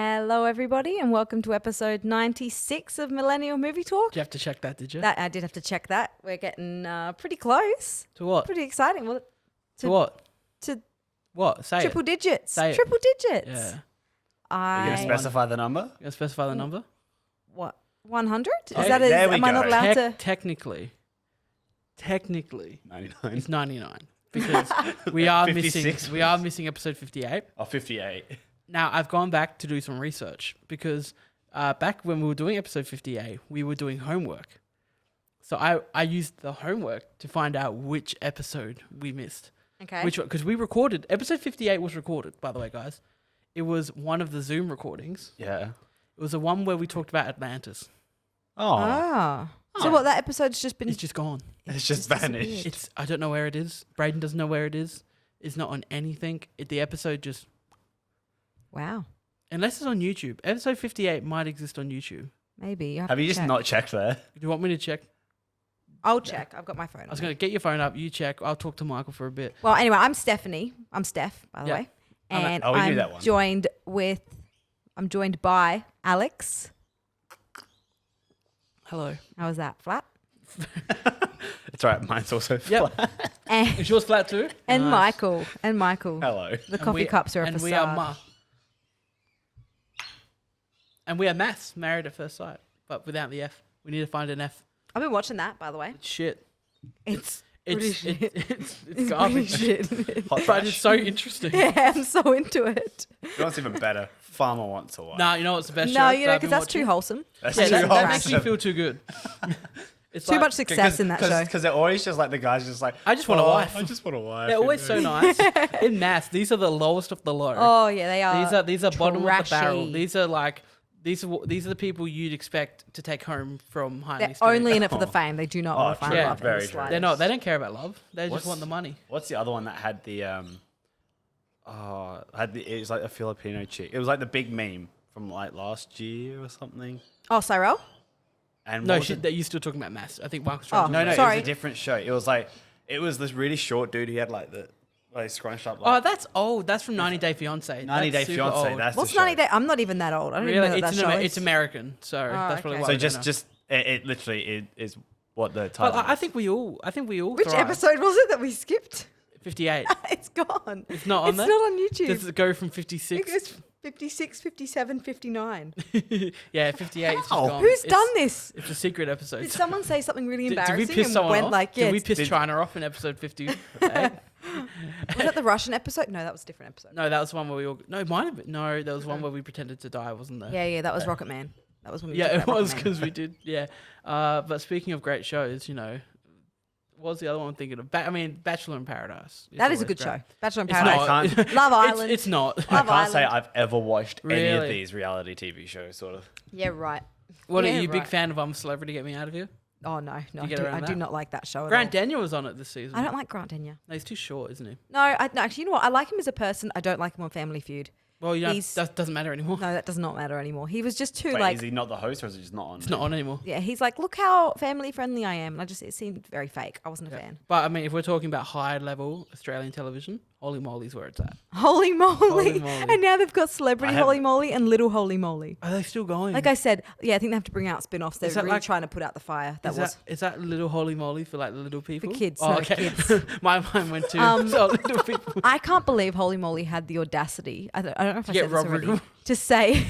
Hello, everybody, and welcome to episode 96 of Millennial Movie Talk. Did you have to check that, did you? I did have to check that. We're getting pretty close. To what? Pretty exciting. Well, to what? To what? Say triple it. digits. Say it. Triple digits. Yeah. You're going to specify the number? You going to specify the number? What? 100? Is Okay, that there we am I not go. allowed to? Technically, 99. it's 99 because we are 56 missing episode 58. Oh, 58. Now, I've gone back to do some research because back when we were doing episode 58, we were doing homework. So I used the homework to find out which episode we missed. Okay. Which one? Because we recorded, episode 58 was recorded, by the way, guys. It was one of the Zoom recordings. Yeah. It was the one where we talked about Atlantis. Ah. So what? That episode's just been. It's just gone. It's just vanished. It's I don't know where it is. Braden doesn't know where it is. It's not on anything. The episode just... Wow. Unless it's on YouTube. Episode 58 might exist on YouTube. Maybe. Have you just check. not checked there? Do you want me to check? I'll check. I've got my phone. I was going to get your phone up. You check. I'll talk to Michael for a bit. Well, anyway, I'm Stephanie. I'm Steph, by the Yeah. way. And we knew I'm that one. I'm joined by Alex. Hello. How was that? Flat? It's all right. Mine's also Yep. flat. And, Is yours flat too? and Nice. Michael. And Michael. Hello. The coffee cups are a And facade. we are And we are maths, married at first sight, but without the F. We need to find an F. I've been watching that, by the way. It's shit. It's It's pretty shit. it's garbage. shit. Hot But flash. it's so interesting. Yeah, I'm so into it. You know what's even better? Farmer Wants a Wife. Nah, you know what's the best show? No, you know, that I've because been that's too watching? wholesome. That's Yeah, too that wholesome. makes me feel too good. It's Too like- much success in that show. Because they're always just like the guys just like, I just want a wife. I just want a wife. They're always so nice. In maths, these are the lowest of the low. Oh, yeah, they are. These are bottom of the barrel. trashy. These are like these are the people you'd expect to take home from They're highly. only in it for the fame. They do not Oh, want to find true. love. Very in the true. slightest. They're not. They don't care about love. They What's- just want the money. What's the other one that had the it was like a Filipino chick. It was like the big meme from like last year or something. Oh, Cyrell? And No, what was it? you're still talking about maths. I think Michael's Oh, trying to No, talk it about- Sorry. was a different show. It was like, it was this really short dude. He had like the, like scrunched up. Oh, Like, that's old. That's from 90 Day Fiance. 90 Day That's super Fiance. old. That's What's the show. 90 Day? I'm not even that old. I don't even know Really, that it's, show is. it's American. So that's probably okay. why. So I don't know. just it literally is what the But title. I is. think we all. Which thrive. episode was it that we skipped? 58. It's gone. It's not on It's there? not on YouTube. Does it go from It 56? goes 56, 57, 59. Yeah, 58. It's just Wow. gone. Who's It's- done this? It's a secret episode. Did someone say something really Did we embarrassing piss and someone went off? like, yeah, Did we it's- piss China off in episode 50? was that the Russian episode? No, that was a different episode. No, that was the one where we all. No, it might have been. No, there was one where we pretended to die, wasn't there? Yeah, that was Rocket Man. That was when we Yeah, talked it about was Rocket Man. because we did. Yeah. But speaking of great shows, what was the other one I'm thinking of? Bachelor in Paradise. That is a always good great. show. Bachelor in It's Paradise. not. Love Island. It's not. I Love can't say Island. I've ever watched any of Really? these reality TV shows. Sort of. Yeah, right. What Yeah, are you a big right. fan of? I'm a Celebrity. Get Me Out of Here. Oh, no. you I get do, around I do that? not like that show at Grant all. Daniel was on it this season. I don't like Grant Daniel. No, he's too short, isn't he? No, actually, you know what? I like him as a person. I don't like him on Family Feud. Well, He's- that doesn't matter anymore. No, that does not matter anymore. He was just too Wait, like, is he not the host or is he just not on? It's not on anymore. yeah, he's like, look how family friendly I am. And it seemed very fake. I wasn't a fan. But I mean, if we're talking about high level Australian television, Holy Moly's where it's at. Holy moly. Holy moly. And now they've got Celebrity I have- Holy Moly and Little Holy Moly. Are they still going? Like I said, yeah, I think they have to bring out spin-offs. They're Is that really like- trying to put out the fire. Is that Little Holy Moly for like the little people? kids, Oh, no, okay. kids. My mind went to so little people. I can't believe Holy Moly had the audacity. I don't know if I get said this Rob already. Riggle. To say,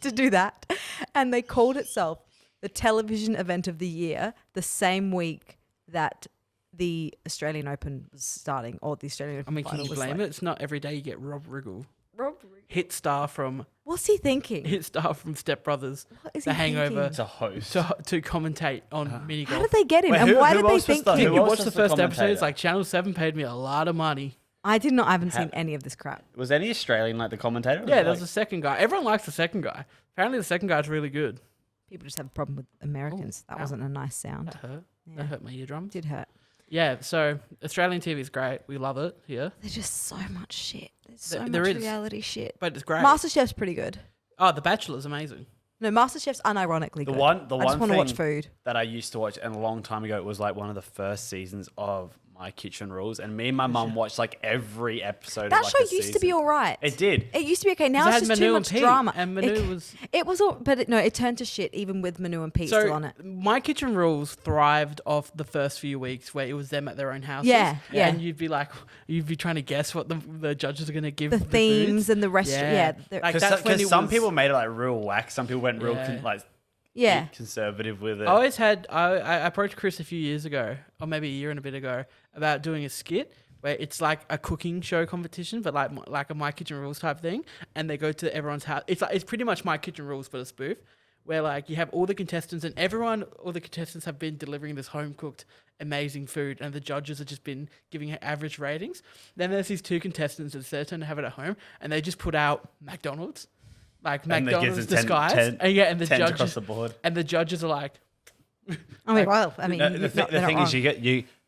to do that. And they called itself the television event of the year the same week that the Australian Open was starting, or the Australian Open I mean, can final you was blame like, it? It's not every day you get Rob Riggle, Rob, hit star from what's he thinking? Step Brothers, What is The he Hangover, thinking? It's a host. to commentate on mini How golf. did they get him? Wait, and who- why who did they else was think the- he You who watch else the was the first episode. commentator? It's like Channel 7 paid me a lot of money. I haven't seen any of this crap. Was any Australian like the commentator? Yeah, there was a second guy. Everyone likes the second guy. Apparently, the second guy's really good. People just have a problem with Americans. That ow. wasn't a nice sound. That hurt. Yeah. That hurt my eardrums. Did hurt. Yeah, so Australian TV is great. We love it here, There's just so much shit. There's so There much is. reality shit. but it's great. Masterchef's pretty good. Oh, The Bachelor's amazing. No, Masterchef's unironically The good. one I just one want to watch thing food. that I used to watch and a long time ago. It was like one of the first seasons of My Kitchen Rules, and me and my mum watched like every episode. That of, like, show a used to be season. all right. It did. It used to be okay. Now It it's had just too Manu much and Pete, drama. and Manu was. It was all, but it turned to shit even with Manu and Pete still on it. My Kitchen Rules thrived off the first few weeks where it was them at their own houses. Yeah. And you'd be trying to guess what the judges are going to give The the themes foods. and the restaurant. Yeah, Like, that's when Because it some was- people made it like real whack. Some people went real yeah. conservative with it. I always had. I approached Chris a few years ago, or maybe a year and a bit ago, about doing a skit where it's like a cooking show competition, but like a My Kitchen Rules type thing, and they go to everyone's house. It's pretty much My Kitchen Rules but a spoof, where like you have all the contestants and all the contestants have been delivering this home cooked amazing food, and the judges have just been giving it average ratings. Then there's these two contestants that's their turn to have it at home, and they just put out McDonald's. Like And they McDonald's gives it 10 disguised, 10 and the 10 judges across the board. and the judges are like, I mean, well, I mean, The thing is,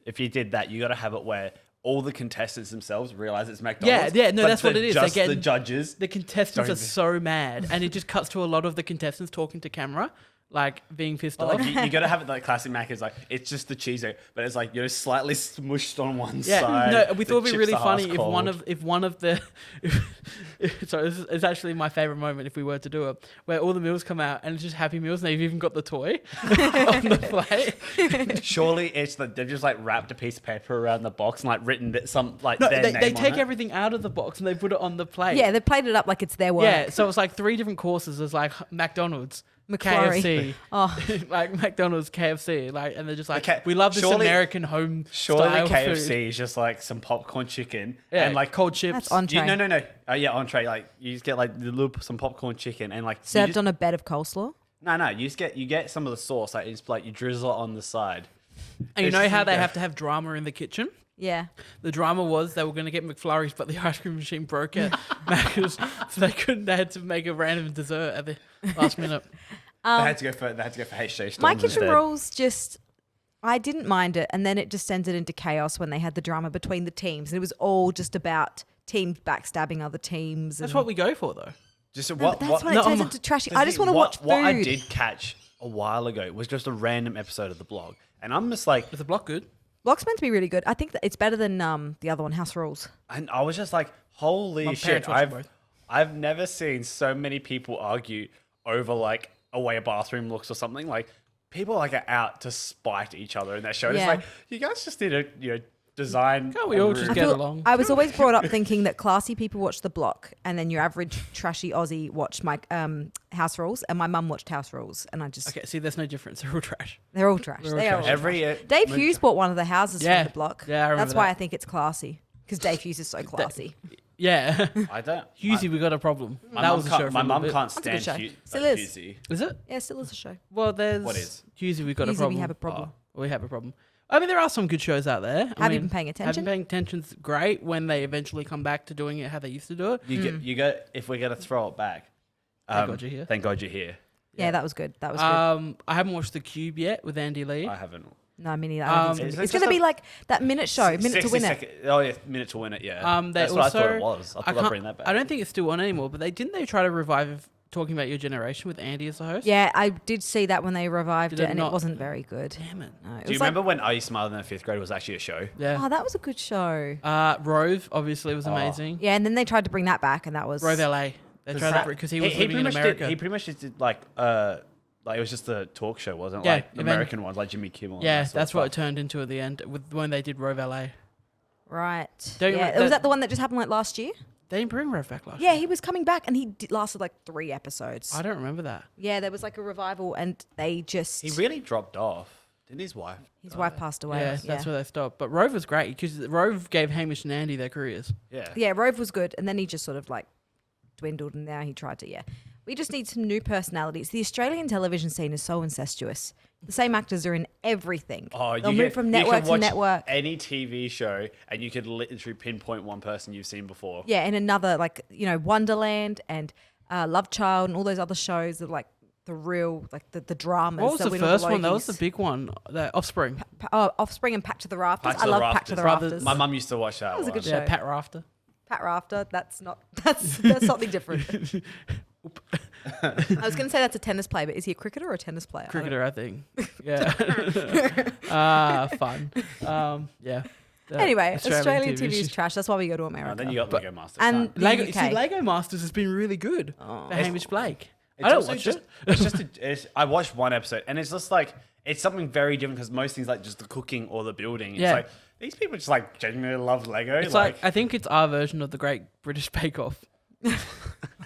if you did that, you got to have it where all the contestants themselves realize it's McDonald's. Yeah, no, but that's what it is. Just They get- the judges. the contestants Don't are be- so mad, and it just cuts to a lot of the contestants talking to camera, like being pissed off. Like you got to have it like classic Mac is like it's just the cheese, but it's like slightly smushed on one Yeah, side. no, we the thought it'd be chips really are funny half if cold. one of the sorry, this is actually my favorite moment if we were to do it, where all the meals come out and it's just Happy Meals, and they've even got the toy on the plate. Surely it's that they've just like wrapped a piece of paper around the box and like written some like No, their they name take on it. everything out of the box and they put it on the plate. yeah, they played it up like it's their work. Yeah, so it's like 3 different courses. There's like McDonald's, McFlurry. KFC, Oh, like McDonald's, KFC, like, and they're just like, Okay, we love this surely- American home Surely style the KFC food. is just like some popcorn chicken Yeah, and like cold chips. that's entree. No. Yeah, entree. Like you just get like some popcorn chicken and like you Served just- on a bed of coleslaw. No, you get some of the sauce. Like it's like you drizzle it on the side. And you It's know just how like they a- have to have drama in the kitchen? Yeah. The drama was they were going to get McFlurries, but the ice cream machine broke at Macca's, so they had to make a random dessert at the last minute. They had to go for HJ. My Storms Kitchen instead. Rules just, I didn't mind it. And then it descended into chaos when they had the drama between the teams. And it was all just about teams backstabbing other teams. That's and- what we go for, though. Just No, what? but that's what? when no, it turns I'm- into trashy. The I just thing- want to watch food. What I did catch a while ago was just a random episode of the blog, and I'm just like, Is the block good? Block's meant to be really good. I think that it's better than the other one, House Rules. and I was just like, holy My shit! parents watch both. I've never seen so many people argue over like a way a bathroom looks or something. Like people like are out to spite each other in that show. It's Yeah. like you guys just need to design. Can't we a all room. just I get feel- along? I was always brought up thinking that classy people watch The Block, and then your average trashy Aussie watched my House Rules, and my mum watched House Rules, and I just Okay, see, there's no difference. They're all trash. they're all trash. They're all They are all trash. Every trash. Dave Hughes bought one of the houses Yeah. from The Block. Yeah, I remember That's why that. I think it's classy because Dave Hughes is so classy. Yeah. I don't. Hughesy, we got a problem. My That mum was a can't- show for My a mum little can't a good stand show. Hugh. Still is. Hughesy. bit. Is it? Yeah, still is a show. Well, there's... What is? Hughesy, we got a Hughes, problem. we have a problem. We have a problem. I mean, there are some good shows out there. Have you been paying attention? Have you been paying attention's great when they eventually come back to doing it how they used to do it. You get if we're gonna throw it back. Thank God you're here. Thank God you're here. Yeah, that was good. That was good. I haven't watched The Cube yet with Andy Lee. I haven't. No, me neither. I don't think Is it's it it's just going to a- be like that minute show, minute to 60 win it. second- Oh yeah, minute to win it. Yeah. They That's also, what I thought it was. I thought I'd can't- bring that back. I don't think it's still on anymore, but they try to revive Talking About Your Generation with Andy as the host. Yeah, I did see that when they revived Did it, it and not? it wasn't very good. Damn it. No, it Do you was like, remember when Are You Smarter Than a Fifth Grade was actually a show? Yeah. oh, that was a good show. Rove obviously was amazing. Yeah, and then they tried to bring that back, and that was Rove LA. They tried to because he was living in America. He pretty much just did like it was just a talk show, wasn't it? Yeah, Like American ones, like Jimmy Kimmel. and yeah, that sort of that's what it stuff. turned into at the end with when they did Rove LA. right. Don't you Yeah, remember was that- that the one that just happened like last year? They didn't bring Rove back last Yeah, year. he was coming back, and lasted like 3 episodes. I don't remember that. Yeah, there was like a revival, and they just He really dropped off. Didn't his wife? his wife passed away. Yeah, that's where they stopped. But Rove was great because Rove gave Hamish and Andy their careers. Yeah. Yeah, Rove was good, and then he just sort of like dwindled, and now he tried to. Yeah, we just need some new personalities. The Australian television scene is so incestuous. The same actors are in everything. Oh, They'll move from network to network. Any TV show, and you could literally pinpoint one person you've seen before. Yeah, and another like Wonderland and Love Child and all those other shows that are like the real like the dramas. What was that the win all first one? That was the Logies. big one. The Offspring. Offspring and Pack to the Rafters. Pack to I the love Pack Rafters. to the Rather- Rafters. My mum used to watch that. That was a good one. show. Yeah, Pat Rafter. Pat Rafter. That's something different. I was going to say that's a tennis player, but is he a cricketer or a tennis player? I don't Cricketer, I think. Yeah. Fun. Yeah. Anyway, Australian TV is show. trash. That's why we go to America. then you got Lego Masters. and the Lego, UK. see, Lego Masters has been really good for Hamish Blake. It's I don't also watch just, it. It's just I watched one episode and it's just like it's something very different because most things like just the cooking or the building. It's Yeah. like these people just like genuinely love Lego. It's like I think it's our version of the Great British Bake Off.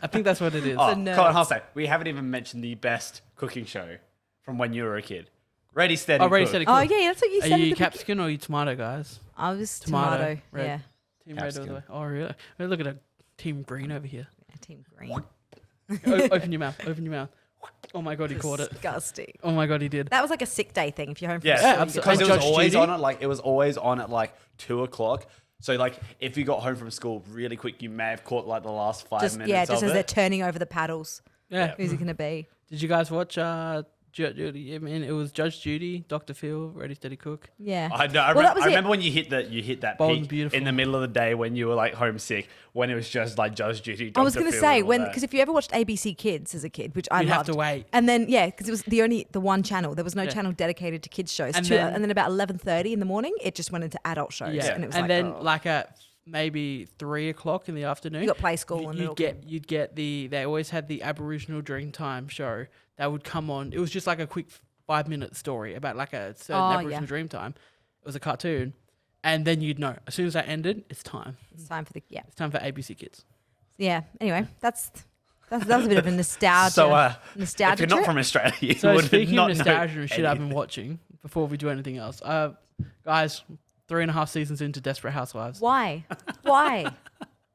I think that's what it is. oh, the Colin nerds. Hulse, we haven't even mentioned the best cooking show from when you were a kid. Ready, Steady, Oh, Ready, Cook. Steady, Oh Cook. yeah, that's what you said. Are at you the capsicum or you tomato guys? I was Tomato, tomato. red. Yeah. Team red all the Capsicum. way. Oh really? Well, look at a team green over here. Team green. Open your mouth. Open your mouth. Oh my god, he caught it. Disgusting. Oh my god, he did. That was like a sick day thing. If you're home from Yeah, school, you absolutely. could because it Judge was always Judy? on at like 2:00. So like if you got home from school really quick, you may have caught like the last 5 just minutes just of as they're it. turning over the paddles. Yeah. Who's it gonna be? Did you guys watch Judy? I mean, it was Judge Judy, Dr. Phil, Ready, Steady, Cook. Yeah. I know. I, Well, that was I it. remember when you hit that Bold and peak beautiful. in the middle of the day when you were like homesick, when it was just like Judge Judy. I was Dr. going to Phil, say and all when that. because if you ever watched ABC Kids as a kid, which I You'd loved, have to wait. and then because it was the one channel. There was no Yeah. channel dedicated to kids shows. And And then- then about 11:30 in the morning, it just went into adult shows. Yeah. And it was And like, then oh. like at maybe 3:00 in the afternoon, You got Play School and it all you'd get they always had the Aboriginal Dreamtime show that would come on. It was just like a quick 5-minute story about like a certain Oh, Aboriginal Dreamtime. It was a cartoon, and then you'd know as soon as that ended, it's time. it's time for the It's time for ABC Kids. yeah. Anyway, that was a bit of a nostalgia. So nostalgia. if you're not trip. from Australia, you So would speaking not of know nostalgia and shit I've been anything. watching before we do anything else, guys, 3.5 seasons into Desperate Housewives. Why? Why?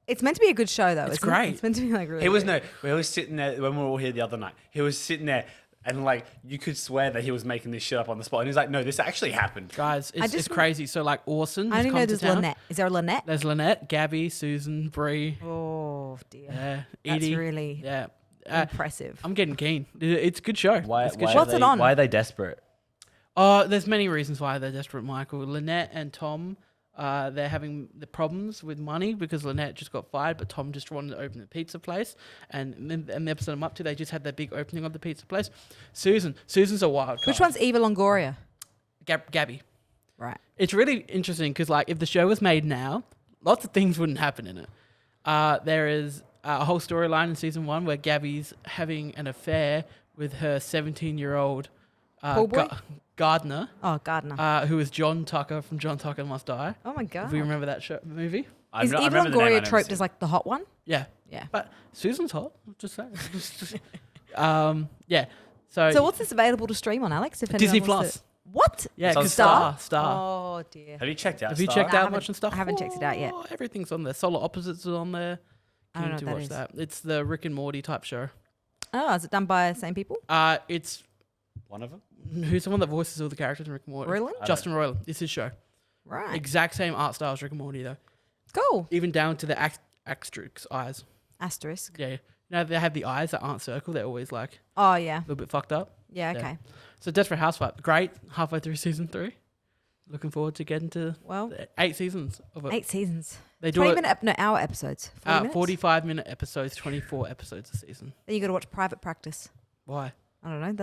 It's meant to be a good show though. It's isn't it? great. It's meant to be like really. He was good. we was sitting there when we were all here the other night. He was sitting there and like you could swear that he was making this shit up on the spot. And he's like, "No, this actually happened." Guys, it's just- crazy. So like Orson, I has only come know to there's town. Lynette. Is there a Lynette? There's Lynette, Gabby, Susan, Bree, Oh dear. yeah, That's Edie. really Yeah. impressive. I'm getting keen. It's a good show. It's a good show. What's it on? Why are they desperate? There's many reasons why they're desperate, Michael. Lynette and Tom, they're having the problems with money because Lynette just got fired, but Tom just wanted to open the pizza place. And then in the episode I'm up to, they just had their big opening of the pizza place. Susan's a wild card. Which one's Eva Longoria? Gabby. Right. It's really interesting because, like, if the show was made now, lots of things wouldn't happen in it. There is a whole storyline in season 1 where Gabby's having an affair with her 17-year-old Pool boy? gardener, Oh, Gardner. who is John Tucker from John Tucker Must Die. Oh my god. If we remember that movie. Is Eva Longoria troped as like the hot one? Yeah. Yeah. But Susan's hot. Just saying. Yeah. So what's this available to stream on, Alex? If anyone Disney wants Plus. to- What? Yeah, It's on because Star? Star. Oh dear. Have you checked out? Have you Star? checked I out haven't- much and stuff? I haven't checked it out yet. Oh, everything's on there. Solar Opposites is on there. I don't know Keen to what watch that is. that. It's the Rick and Morty type show. Oh, is it done by the same people? It's One of them. who's the one that voices all the characters in Rick and Morty? Roiland? Justin Roiland. It's his show. Right. Exact same art style as Rick and Morty though. Cool. Even down to the asterisk eyes. Asterisk. Yeah. You know they have the eyes that aren't circle. They're always like Oh yeah. a little bit fucked up. Yeah. Yeah. Okay. So Desperate Housewives, great. Halfway through season 3. Looking forward to getting to Well, the 8 seasons of it. 8 seasons. They do 20-minute, no, hour episodes. 40 minutes? 45-minute episodes, 24 episodes a season. Then you got to watch Private Practice. Why? I don't know.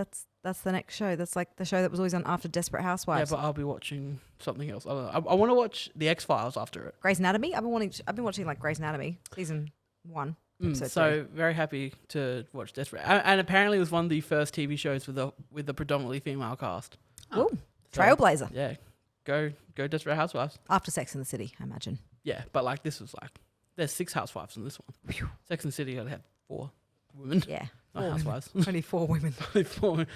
That's the next show. That's like the show that was always on after Desperate Housewives. Yeah, but I'll be watching something else. I don't know. I want to watch The X-Files after it. Grey's Anatomy. I've been watching like Grey's Anatomy season 1. Episode So very happy to watch Desperate. And apparently it was one of the first TV shows with the predominantly female cast. Ooh, So, Trailblazer. Yeah. Go Desperate Housewives. After Sex and the City, I imagine. Yeah, but like this was like there's 6 housewives in this one. Sex and the City only had 4 women. Yeah. Not 4 housewives. women. 24 women. Only 4 women.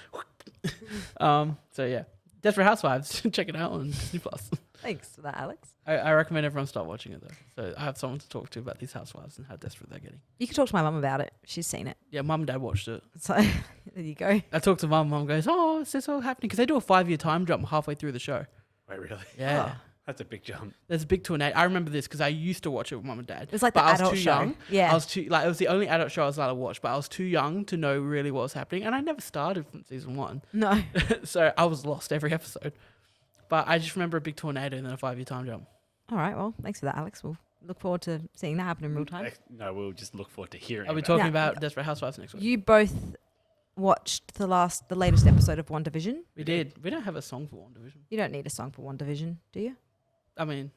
So yeah. Desperate Housewives. Check it out on Disney Plus. Thanks for that, Alex. I recommend everyone start watching it though. So I have someone to talk to about these housewives and how desperate they're getting. You can talk to my mum about it. She's seen it. Yeah, mum and dad watched it. So there you go. I talked to mum. Mum goes, "Oh, is this all happening?" Because they do a 5-year time jump halfway through the show. Wait, really? Yeah, Oh. That's a big jump. there's a big tornado. I remember this because I used to watch it with mum and dad. It was like but the I was adult too show. young. Yeah. I was too like it was the only adult show I was allowed to watch, but I was too young to know really what was happening, and I never started from season 1, No. so I was lost every episode. But I just remember a big tornado and then a 5-year time jump. All right. Well, thanks for that, Alex. We'll look forward to seeing that happen in real time. No, we'll just look forward to hearing. Are we about talking No. about Desperate Housewives next week? You both watched the latest episode of WandaVision. We did. We don't have a song for One Division. You don't need a song for WandaVision, do you? I mean,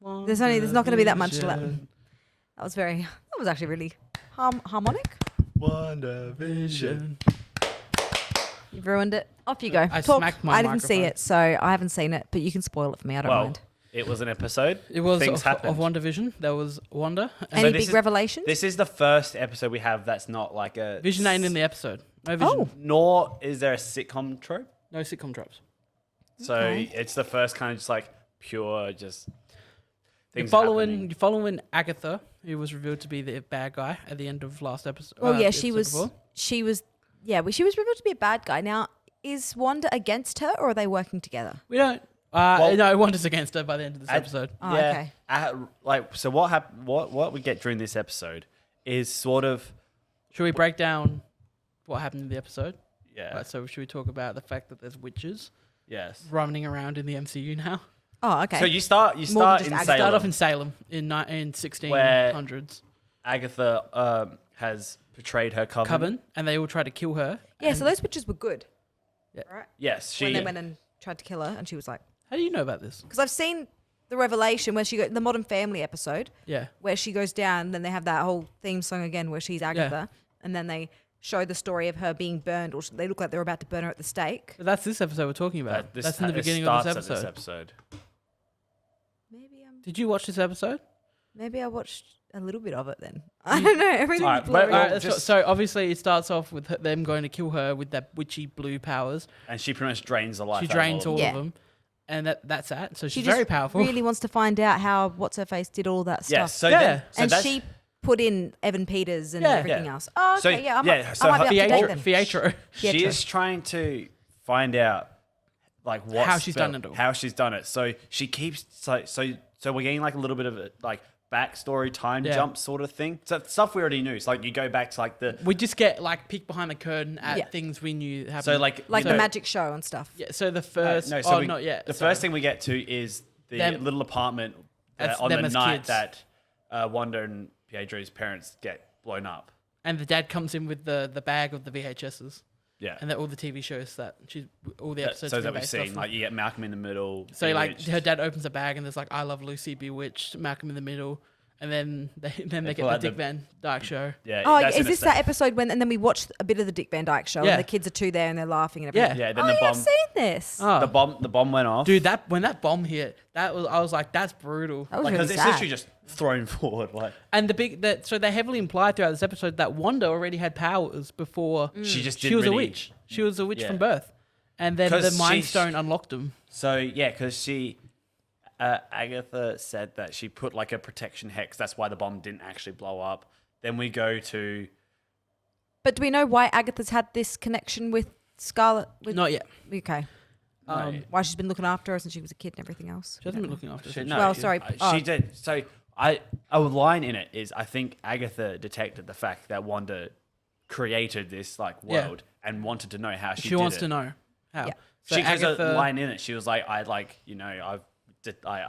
There's not going to be that much left. WandaVision. That was actually really harmonic. WandaVision. You've ruined it. Off you go. I Talk. smacked my I didn't see microphone. it, so I haven't seen it, but you can spoil it for me. I don't Well, mind. it was an episode. It was Things of happened. WandaVision. There was Wanda. And Any this big is- revelations? This is the first episode we have that's not like a Vision ain't in the episode. No Vision. Oh. Nor is there a sitcom trope. No sitcom tropes. So Okay. it's the first kind of just like pure just You're things following happening. Agatha, who was revealed to be the bad guy at the end of last episode. Well, yeah, she episode was. before. She was. Yeah, well, she was revealed to be a bad guy. Now, is Wanda against her, or are they working together? We don't. Well- No, Wanda's against her by the end of this I- episode. Oh, okay. So what happened? What we get during this episode is sort of Should we break down what happened in the episode? yeah. Right, so should we talk about the fact that there's witches Yes. running around in the MCU now? Oh, okay. So you start just in Agatha. Salem. Start off in Salem in 1600s. Agatha has betrayed her coven. And they all try to kill her. yeah, and so those witches were good. Yeah. Right? Yes, When she. they went and tried to kill her, and she was like, How do you know about this? because I've seen the revelation where the Modern Family episode Yeah. where she goes down, then they have that whole theme song again where she's Agatha, and then they show the story of her being burned, or they look like they're about to burn her at the stake. But that's this episode we're talking about. This That's in the it beginning of starts this at episode. Did you watch this episode? Maybe I watched a little bit of it then. I don't know. Everything's Alright, blurry. well, Alright, so obviously it starts off with them going to kill her with that witchy blue powers. And she pretty much drains the life. She out of drains all Yeah. of them, and that's that. So she she's just very powerful. really wants to find out how what's her face did all that stuff. Yes. So Yeah. then, so and that's, she put in Evan Peters and Yeah. everything Yeah. else. Oh, So, okay, yeah. yeah, so I might be up to date her- then. Fietro. she Pietro. is trying to find out like what How she's done it all. How she's done it. So she keeps so we're getting like a little bit of a like backstory time Yeah. jump sort of thing. So stuff we already knew. So like you go back to like the We just get like peek behind the curtain at Yeah. things we knew happened. so like Like you the know- magic show and stuff. yeah. So the first. No, so not yet. The sorry. first thing we get to is the Them- little apartment That's on them the as night kids. that Wanda and Pietro's parents get blown up. and the dad comes in with the bag of the VHSs Yeah. and all the TV shows that all the That- episodes. so have that been we've based seen, off like of. you get Malcolm in the Middle. So like Bewitched. her dad opens a bag and there's like I Love Lucy, Bewitched, Malcolm in the Middle, and then they get pull the out Dick the- Van Dyke Show. Yeah. Oh, that's is in a this sec- that episode when, and then we watched a bit of the Dick Van Dyke show, Yeah. and the kids are two there and they're laughing and everything. Yeah. Yeah. Then Oh, the yeah, bomb. I've seen this. Oh. The bomb went off. Dude, when that bomb hit, I was like, that's brutal. That was Like, really because it's sad. literally just thrown forward. Like And so they heavily implied throughout this episode that Wanda already had powers before she just she didn't was a really. witch. She was a witch Yeah. from birth, and then 'Cause the Mind she- Stone unlocked them. So yeah, because Agatha said that she put like a protection hex. That's why the bomb didn't actually blow up. Then we go to But do we know why Agatha's had this connection with Scarlet? With, Not yet. Okay. No. Why she's been looking after her since she was a kid and everything else? She hasn't been looking after. She- her. no, Well, she- sorry. She Oh. did. So a line in it is I think Agatha detected the fact that Wanda created this like Yeah. world and wanted to know how she She did wants it. to know how. Yeah. So She has a Agatha, line in it. She was like, I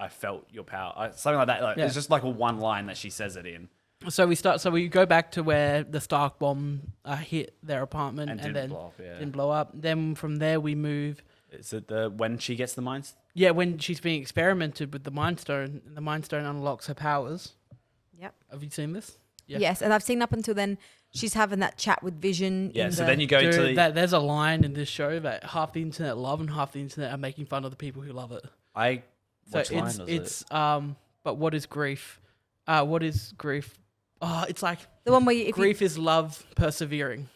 felt your power, something like that. Like, Yeah. It's just like a one line that she says it in, So we go back to where the Stark bomb hit their apartment and, and didn't then blow up. Yeah. didn't blow up. Then from there we move. Is it when she gets the mines? Yeah, when she's being experimented with the Mind Stone, and the Mind Stone unlocks her powers. Yep. Have you seen this? Yeah. Yes, and I've seen up until then she's having that chat with Vision. Yeah. in So the- then you go to Dude, the, there's a line in this show that half the internet love and half the internet are making fun of the people who love it. So So but what is grief? What is grief? Oh, it's like the one where you, if grief is love persevering.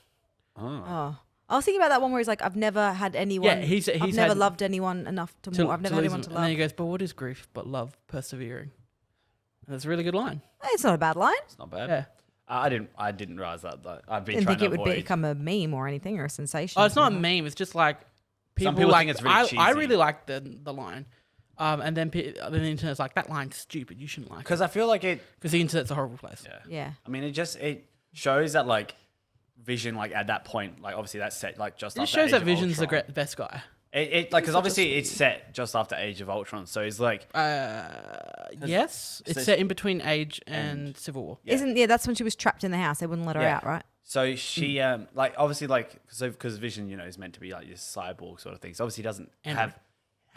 Oh. oh, I was thinking about that one where he's like, I've never had anyone. Yeah, he's I've never had- loved anyone enough to more. I've never had lose anyone them. to And then he love. goes, but what is grief but love persevering? And that's a really good line. It's not a bad line. It's not bad. Yeah. I didn't realize that. I've been Didn't trying think to it would avoid. become a meme or anything or a sensation. Oh, it's not a meme. It's just like Some people people like. think it's really I cheesy. really like the line, and then the internet's like that line's stupid. You shouldn't like it Because I feel like it. because the internet's a horrible place. Yeah. Yeah. I mean, it shows that like Vision, like at that point, like obviously that's set like just It after shows Age that of Vision's the Ultron. best guy. It like because obviously it's set just after Age of Ultron, so it's like Yes, it's so- set in between Age and Civil War. Yeah. Isn't that's when she was trapped in the house. They wouldn't let her Yeah. out, right? so she like obviously like because Vision is meant to be like this cyborg sort of thing. So obviously he doesn't And-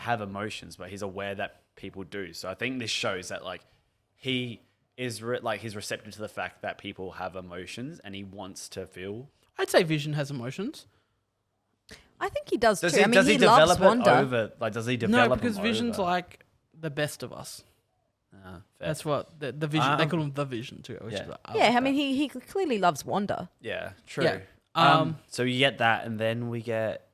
have emotions, but he's aware that people do. So I think this shows that like he is he's receptive to the fact that people have emotions and he wants to feel. I'd say Vision has emotions. I think he does, Does too. he, I mean, does he loves develop it Wanda. over? Like, does he develop? No, because them Vision's over? like the best of us. Fair. That's what the Vision. They call him the Vision too. Which Yeah. is like, Yeah, like I mean, that. he clearly loves Wanda. Yeah, true. Yeah. So you get that, and then we get.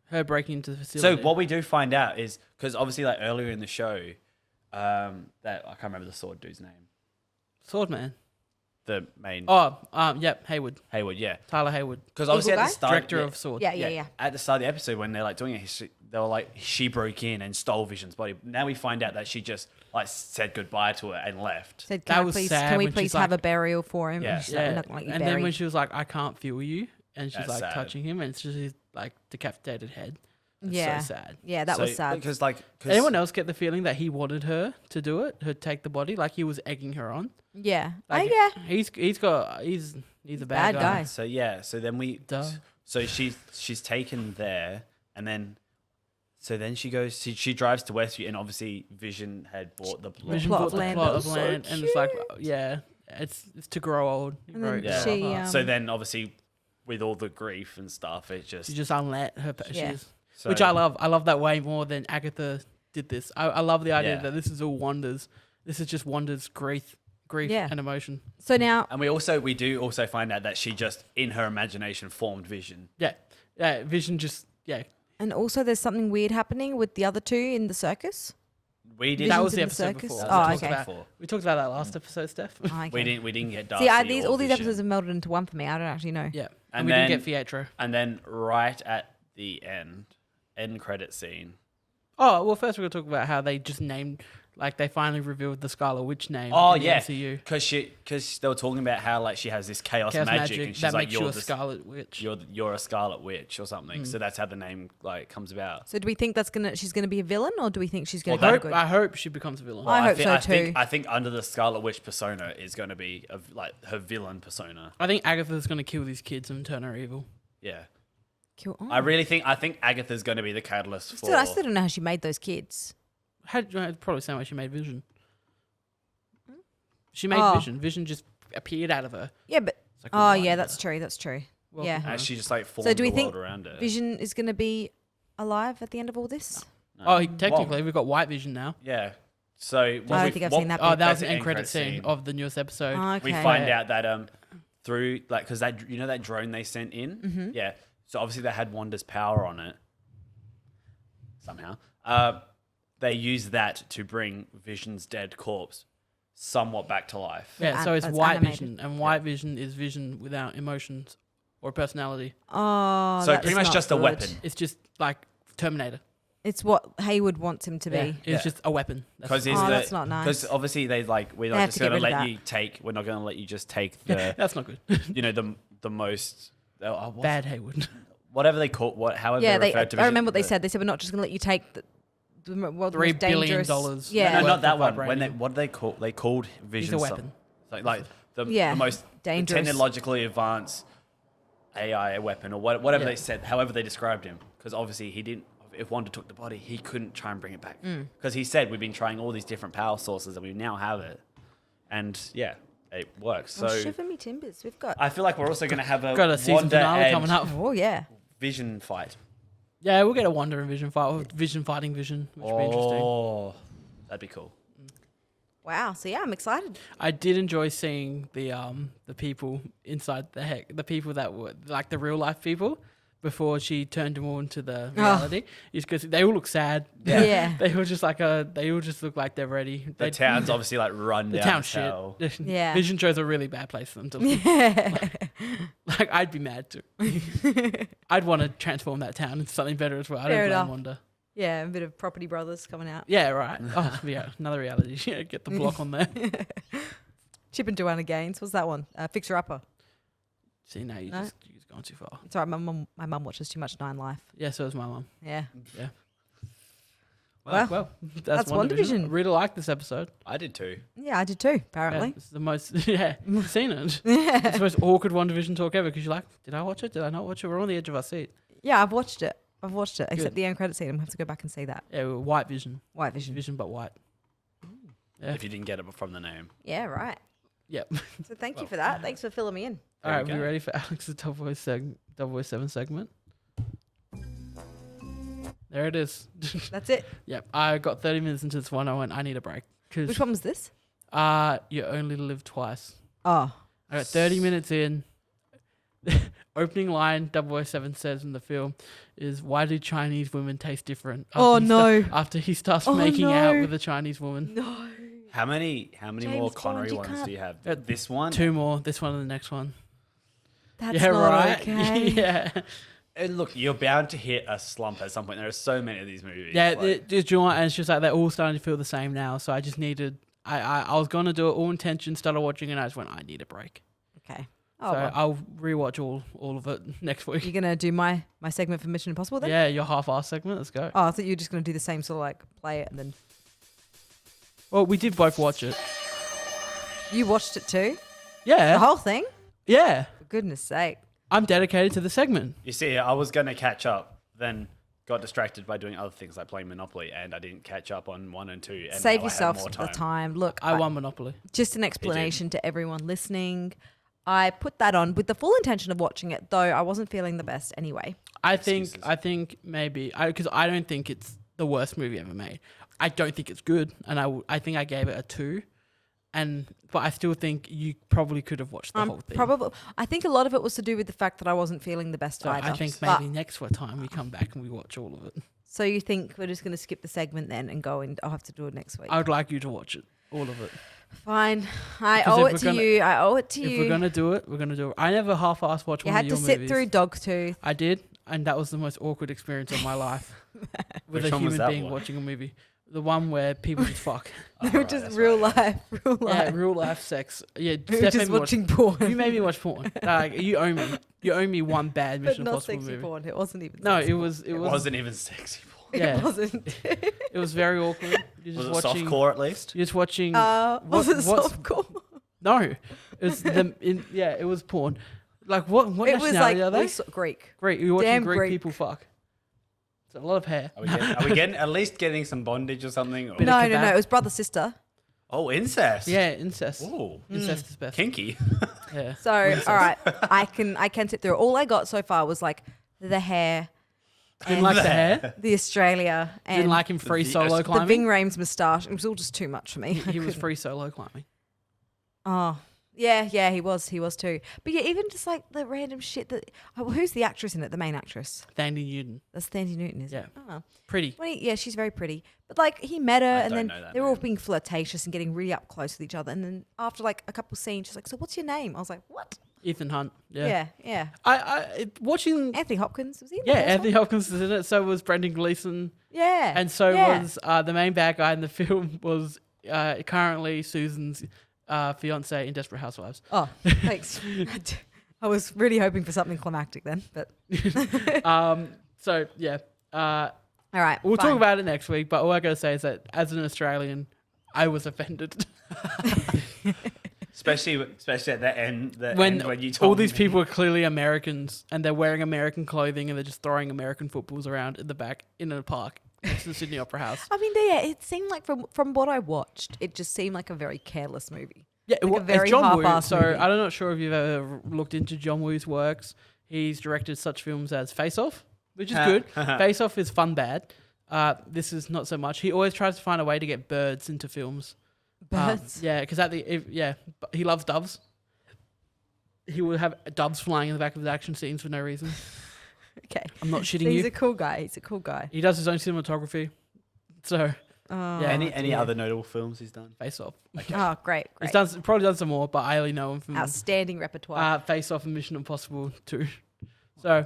Her breaking into the So facility. what we do find out is because obviously, like earlier in the show, that I can't remember the sword dude's name. Swordman. The main Oh, yep, Hayward. Hayward, yeah. Tyler Hayward. Because obviously Evil at guy? the start, Director of Sword. Yeah. At the start of the episode, when they're like doing it, they were like, she broke in and stole Vision's body. Now we find out that she just like said goodbye to her and left. Said, That can, was please, sad can we when please she's have like- a burial for him? Yeah. And she's like, we're Yeah. not gonna let you And bury then when him. she was like, I can't feel you. And she's That's like sad. touching him. And it's just his like decapitated head. It's Yeah. so sad. Yeah, that was sad. Because like, Anyone else get the feeling that he wanted her to do it? Her take the body? Like he was egging her on? Yeah. Like, yeah. He's a bad Bad guy. So yeah, so then we, Duh. so she's taken there, and then, so then she goes, she drives to Westview, and obviously Vision had bought the Vision plot bought of the land. plot That of was so land, and it's like, yeah, it's to grow old. And then Yeah. she, So then obviously with all the grief and stuff, it just, she just unlet her. Yeah. so, Which I love. I love that way more than Agatha did this. I love the idea Yeah. that this is all Wanda's. This is just Wanda's grief Yeah. and emotion. So now, And we do also find out that she just in her imagination formed Vision. Yeah, Vision just and also there's something weird happening with the other two in the circus. We did. That was Visions the in episode circus? before. Oh, We talked okay. about- We talked about that last episode, Steph. Oh, okay. We didn't get Darcy. See, or all these Vision. episodes have melded into one for me. I don't actually know. Yeah, And and we then- didn't get Fietro. And then right at the end credit scene. Oh well, first we're gonna talk about how they just named, like they finally revealed the Scarlet Witch name. Oh in the yeah, MCU. because they were talking about how like she has this chaos, Chaos magic, and she's that like makes you you're a the Scarlet Witch. you're a Scarlet Witch or something. So that's how the name like comes about. So do we think she's gonna be a villain, or do we think she's gonna Well, be that- good? I hope she becomes a villain. I hope so too. I think under the Scarlet Witch persona is going to be like her villain persona. I think Agatha's gonna kill these kids and turn her evil. Yeah, Cool. Oh. I think Agatha's going to be the catalyst for. I still don't know how she made those kids. Probably the same way she made Vision. She made Oh. Vision. Vision just appeared out of her. Yeah, but It's like a oh yeah, wonder. that's true. That's true. Welcome Yeah. home. As she just like formed So do we the think world around her. Vision is gonna be alive at the end of all this? No. Oh, technically, Well, we've got White Vision now. yeah. So I don't think I've seen that Oh, bit. that was That's the the end credit scene of the newest episode. Oh, okay. we find out that through like because that that drone they sent in, Mm-hmm. yeah. So obviously they had Wanda's power on it somehow. They used that to bring Vision's dead corpse somewhat back to life. Yeah, so it's That's White animated. Vision, and White Vision is Vision without emotions or personality. Oh, So that's pretty much not just a good. weapon. It's just like Terminator. It's what Hayward wants him to be. It's Yeah. just a weapon. Because that's not nice. Because obviously we're They not have just to get going to rid of let that. you take. We're not going to let you just take the That's not good. the most Bad Hayward. whatever they call however Yeah, they they. referred to I remember what they the- said. They said we're not just going to let you take the world's $3 most billion dangerous. Yeah. Yeah, No, worth not that of one. When vibranium. what did they call? They called Vision He's a some- weapon. like the Yeah, most dangerous. technologically advanced AI weapon or whatever Yeah. they said. However they described him, because obviously he didn't. If Wanda took the body, he couldn't try and bring it back because he said we've been trying all these different power sources and we now have it, and yeah, it works. So Oh, shiver me timbers. We've got. I feel like we're also going to have a Got a season Wanda finale and coming up. Oh yeah. Vision fight. Yeah, we'll get a Wanda and Vision fight, or Vision fighting Vision, which would be interesting. Oh, that'd be cool. Wow. So yeah, I'm excited. I did enjoy seeing the people inside the people that were like the real life people before she turned them all into the reality. Is because they all look sad. Yeah. They all just they all just look like they're ready. The town's obviously like run The down town as shit. hell. Yeah. Vision shows a really bad place for them to live. Yeah. Like I'd be mad too. I'd want to transform that town into something better as well. I Fair don't blame enough. Wanda. Yeah. A bit of Property Brothers coming out. Yeah, right. Oh, yeah, another reality. Yeah, get the block on there. Chip and Joanna Gaines. What's that one? Fixer Upper. See, now you're No? just going too far. It's alright. My mum watches too much Nine Life. Yeah, so is my mum. Yeah. Yeah. Well, that's WandaVision. WandaVision. I really like this episode. I did too. Yeah, I did too. Yeah, Apparently. it's the most, you've seen it. It's the most awkward WandaVision talk ever because you're like, did I watch it? Did I not watch it? We're on the edge of our seat. Yeah, I've watched it. I've watched it, except the end credit scene. I'm gonna have to go back and see that. Yeah, white vision. White vision. Vision, but white. Yeah. If you didn't get it from the name. Yeah, right. Yep. So thank you for that. Thanks for filling me in. All There right, you we go. ready for Alex's 007 segment? There it is. That's it. Yep. I got 30 minutes into this one. I went, I need a break. Which Because one was this? you only live twice. Oh, I got 30 minutes in. Opening line 007 says in the film is, why do Chinese women taste different? Oh, no. After he starts Oh, making out no. with a Chinese woman. no. How many James more Bond, Connery you ones can't- do you have? Uh, This one? 2 more. This one and the next one. That's yeah, not right. okay. yeah. And look, you're bound to hit a slump at some point. There are so many of these movies. Yeah, like- do you know what? And it's just like they're all starting to feel the same now. So I just needed. I was gonna do it all intention, started watching, and I just went, I need a break. Okay. Oh, So well. I'll rewatch all of it next week. You're gonna do my segment for Mission Impossible then? Yeah, your half-ass segment. Let's go. Oh, I thought you were just gonna do the same sort of like play it and then Well, we did both watch it. you watched it too. Yeah, The whole thing. yeah. For goodness sake. I'm dedicated to the segment. You see, I was going to catch up, then got distracted by doing other things like playing Monopoly, and I didn't catch up on 1 and 2. And Save now I have yourself more the time. Look, I won Monopoly. just an explanation to everyone listening. I put that on with the full intention of watching it, though I wasn't feeling the best anyway. I Excuses. think maybe because I don't think it's the worst movie ever made. I don't think it's good, and I think I gave it a 2. But I still think you probably could have watched the whole thing. I think a lot of it was to do with the fact that I wasn't feeling the best So either. I think But- maybe next time we come back and we watch all of it. So you think we're just going to skip the segment then and go and I'll have to do it next week? I would like you to watch it, all of it. Fine. I Because owe if it we're to gonna- you. I owe it to If you. we're gonna do it, we're gonna do it. I never half-assed watch You one had of to your sit movies. through Dogtooth. I did, and that was the most awkward experience of my life with Which a one was human that being one? watching a movie. The one where people just fuck. Oh, They were right, just that's real right. life. Real Yeah, life. real life sex. Yeah, We were Steph just made me watch- watching porn. You made me watch porn. Like, you owe me. You owe me one bad but Mission not Impossible sexy movie. porn. It wasn't even No, sexy it was. It was. wasn't even sexy. porn. yeah. It wasn't. It was very awkward. You're Was just it watching. softcore at least? You're just watching. Was it what's- softcore? No, it was it was porn. Like what It was nationality like are they? Greek. Great. You're watching damn Greek Greek. people fuck. It's a lot of hair. Are we getting at least getting some bondage or something? Or- Bit of No. kebab. It was brother sister. Oh, incest. Yeah, incest. Ooh, Incest is best. kinky. Yeah. So all right, I can sit through. All I got so far was like the hair, Didn't and like the hair. the Australia, and Didn't like him free The- solo the the climbing. Ving Rhames moustache. It was all just too much for me. He was free solo climbing. Oh, yeah, he was too. But yeah, even just like the random shit that. Oh, who's the actress in it? The main actress. Thandie Newton. That's Thandie Newton, is it? Yeah. Oh. Pretty. Yeah, she's very pretty. But like he met her, I and don't then know that they were all name. being flirtatious and getting really up close with each other. And then after like a couple scenes, she's like, "So what's your name?" I was like, "What?" Ethan Hunt. Yeah. Yeah. Watching. Anthony Hopkins was he? in Yeah, the first Anthony one? Hopkins was in it. So was Brendan Gleeson. Yeah. And so yeah. was the main bad guy in the film was currently Susan's fiance in Desperate Housewives. Oh, thanks. I was really hoping for something climactic then, but So yeah, all right. we'll fine. talk about it next week. But all I gotta say is that as an Australian, I was offended especially at the end. when You told all these me. people are clearly Americans and they're wearing American clothing and they're just throwing American footballs around in the back in a park next to the Sydney Opera House. I mean, it seemed like from what I watched, it just seemed like a very careless movie. Yeah, Like a well, very it's John Woo. half-assed So movie. I'm not sure if you've ever looked into John Woo's works. He's directed such films as Face Off, which is good. Face Off is fun bad. This is not so much. He always tries to find a way to get birds into films. Birds? Yeah, because he loves doves. He would have doves flying in the back of his action scenes for no reason. Okay. I'm not So shitting he's you. a cool guy. He's a cool guy. He does his own cinematography. So Oh, Yeah. Any dear. other notable films he's done? Face Off. Oh, great. He's probably done some more, but I only know him from Outstanding repertoire. Face Off and Mission Impossible 2. So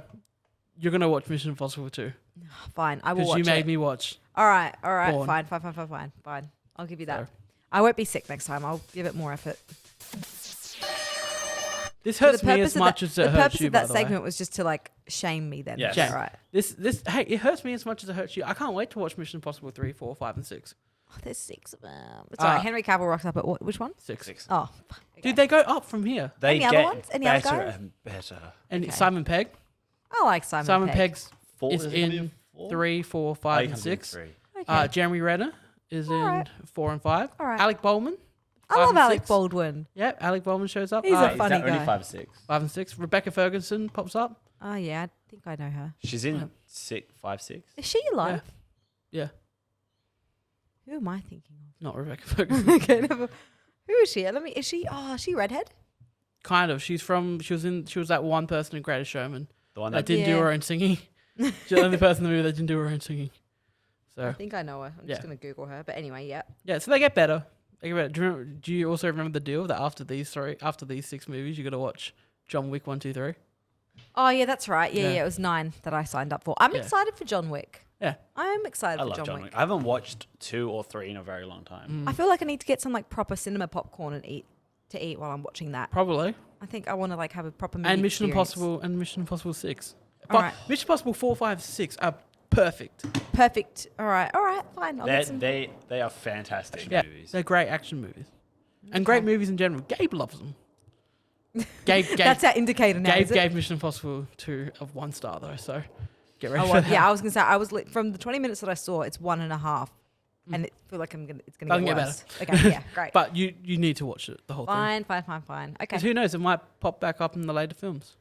you're gonna watch Mission Impossible 2 Fine. I will because watch you made it. me watch. All right. Porn. Fine. I'll give you that. So, I won't be sick next time. I'll give it more effort. this So hurts me as much as it the hurts purpose you. of that by the way. segment was just to like shame me then. Yes. Shame. Right. Hey, it hurts me as much as it hurts you. I can't wait to watch Mission Impossible 3, 4, 5, and 6. Oh, there's 6 of them. It's all right. Henry Cavill rocks up at which one? 6. Oh, fuck. Okay. Dude, they go up from here. They Any other get ones? Any other better guys? and better. And Okay. Simon Pegg. I like Simon Pegg. Pegg's 4. is Is it gonna be a in 4? 3, 4, Oh, 5, he and comes in 6. 3. Okay. Jeremy Renner is Alright. in 4 and 5. Alright. Alec Bowman. I 5 love and Alec 6. Baldwin. Yep, Alec Bowman shows up. He's a Is funny that only guy. 5, 6? 5 and 6. Rebecca Ferguson pops up. Oh yeah, I think I know her. She's in 5, 6. Is she alive? Yeah, Who am I thinking not Rebecca of? Ferguson. Okay, never. Who is she? Let me. Is she? Oh, is she redhead? Kind of. She was that one person in Greatest Showman The one that that didn't do Yeah. her own singing. She's the only person in the movie that didn't do her own singing. I So think I know her. I'm Yeah. just gonna Google her. But anyway, yeah. yeah, so they get better. Do you also remember the deal that after these 6 movies, you got to watch John Wick 1, 2, 3? Oh yeah, that's right. Yeah, Yeah. yeah. It was 9 that I signed up for. I'm Yeah. excited for John Wick. Yeah. I am excited I for love John John Wick. Wick. I haven't watched 2 or 3 in a very long time. Mm. I feel like I need to get some like proper cinema popcorn and eat while I'm watching that. Probably. I think I want to like have a proper movie And Mission experience. Impossible 6. All right. Mission Impossible 4, 5, 6 are perfect. Perfect. All right, fine. I'll get some. They are fantastic Yeah, movies. they're great action movies. And great movies in general. Gabe loves them. Gabe That's our indicator now. is it? gave Mission Impossible 2 of 1 star though, so get ready Oh, for well, that. yeah, I was gonna say I was from the 20 minutes that I saw, it's 1.5, and it feel like it's gonna Doesn't get get worse. Okay, yeah, great. But you need to watch it, the whole thing. fine. Okay. 'Cause who knows, it might pop back up in the later films.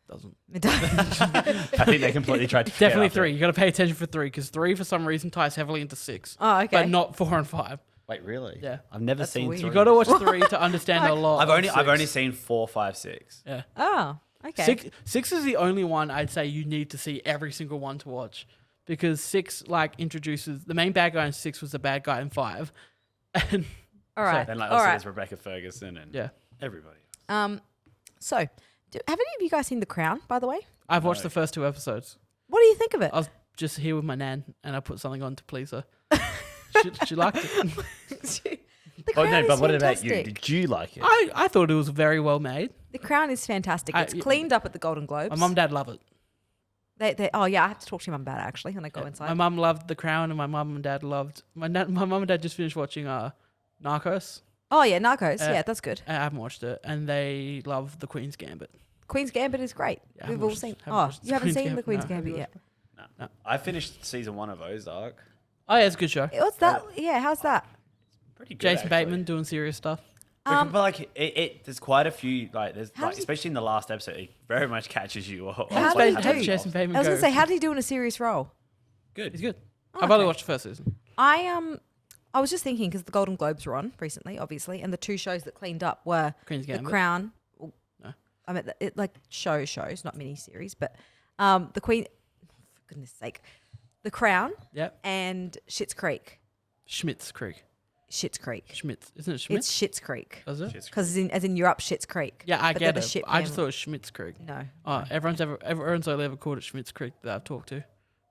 Doesn't. It does. I think they completely tried to forget Definitely after 3. it. You got to pay attention for 3 because 3 for some reason ties heavily into 6, Oh, okay. but not 4 and 5. Wait, really? Yeah. I've never That's seen weird. 3. You got to watch 3 to understand a lot. I've of only 6. seen 4, 5, 6. Yeah. Oh, okay. 6 is the only one I'd say you need to see every single one to watch, because 6 like introduces the main bad guy in 6 was the bad guy in 5, and All right. Then like All also right. there's Rebecca Ferguson and yeah, everybody. So, have any of you guys seen The Crown? By the way, I've watched No. the first 2 episodes. what do you think of it? I was just here with my nan, and I put something on to please her. she liked it. The Oh Crown no, is but what about you? fantastic. Did you like it? I thought it was very well made. The Crown is fantastic. It's I- cleaned up at the Golden Globes. My mum and dad love it. Oh yeah, I have to talk to your mum about it actually when I go Yeah. inside. My mum loved The Crown, and my mum and dad loved my mum and dad just finished watching Narcos. Oh yeah, Narcos. Uh, Yeah, that's good. I haven't watched it, and they love The Queen's Gambit. Queen's Gambit is great. Yeah, I haven't We've all watched- seen. haven't Oh, watched you haven't Queen's seen the Gambit? Queen's No. Gambit yet. No. I finished season 1 of Ozark. Oh yeah, it's a good show. What's that? Yeah, how's that? Pretty good. Jason actually. Bateman doing serious stuff. But like there's quite a few there's How like does he- especially in the last episode, it very much catches you. How How's did he Ba- do? how's Jason Bateman I was go? gonna say, how did he do in a serious role? Good. He's good. Oh, I've only okay. watched the first season. I was just thinking because the Golden Globes were on recently, obviously, and the 2 shows that cleaned up were Queen's The Gambit. Crown. No. I mean, it like shows, not mini series, but the Queen. For goodness sake, The Crown Yep. and Schitt's Creek. Schmitz Creek. Schitt's Creek. Schmitz. Isn't it Schmitz? It's Schitt's Creek Does it? Shit's because as in you're up Schitt's Creek. Yeah, I but get they're the it. shit I just thought family. it was Schmitz Creek. No, Oh, everyone's only ever called it Schmitz Creek that I've talked to.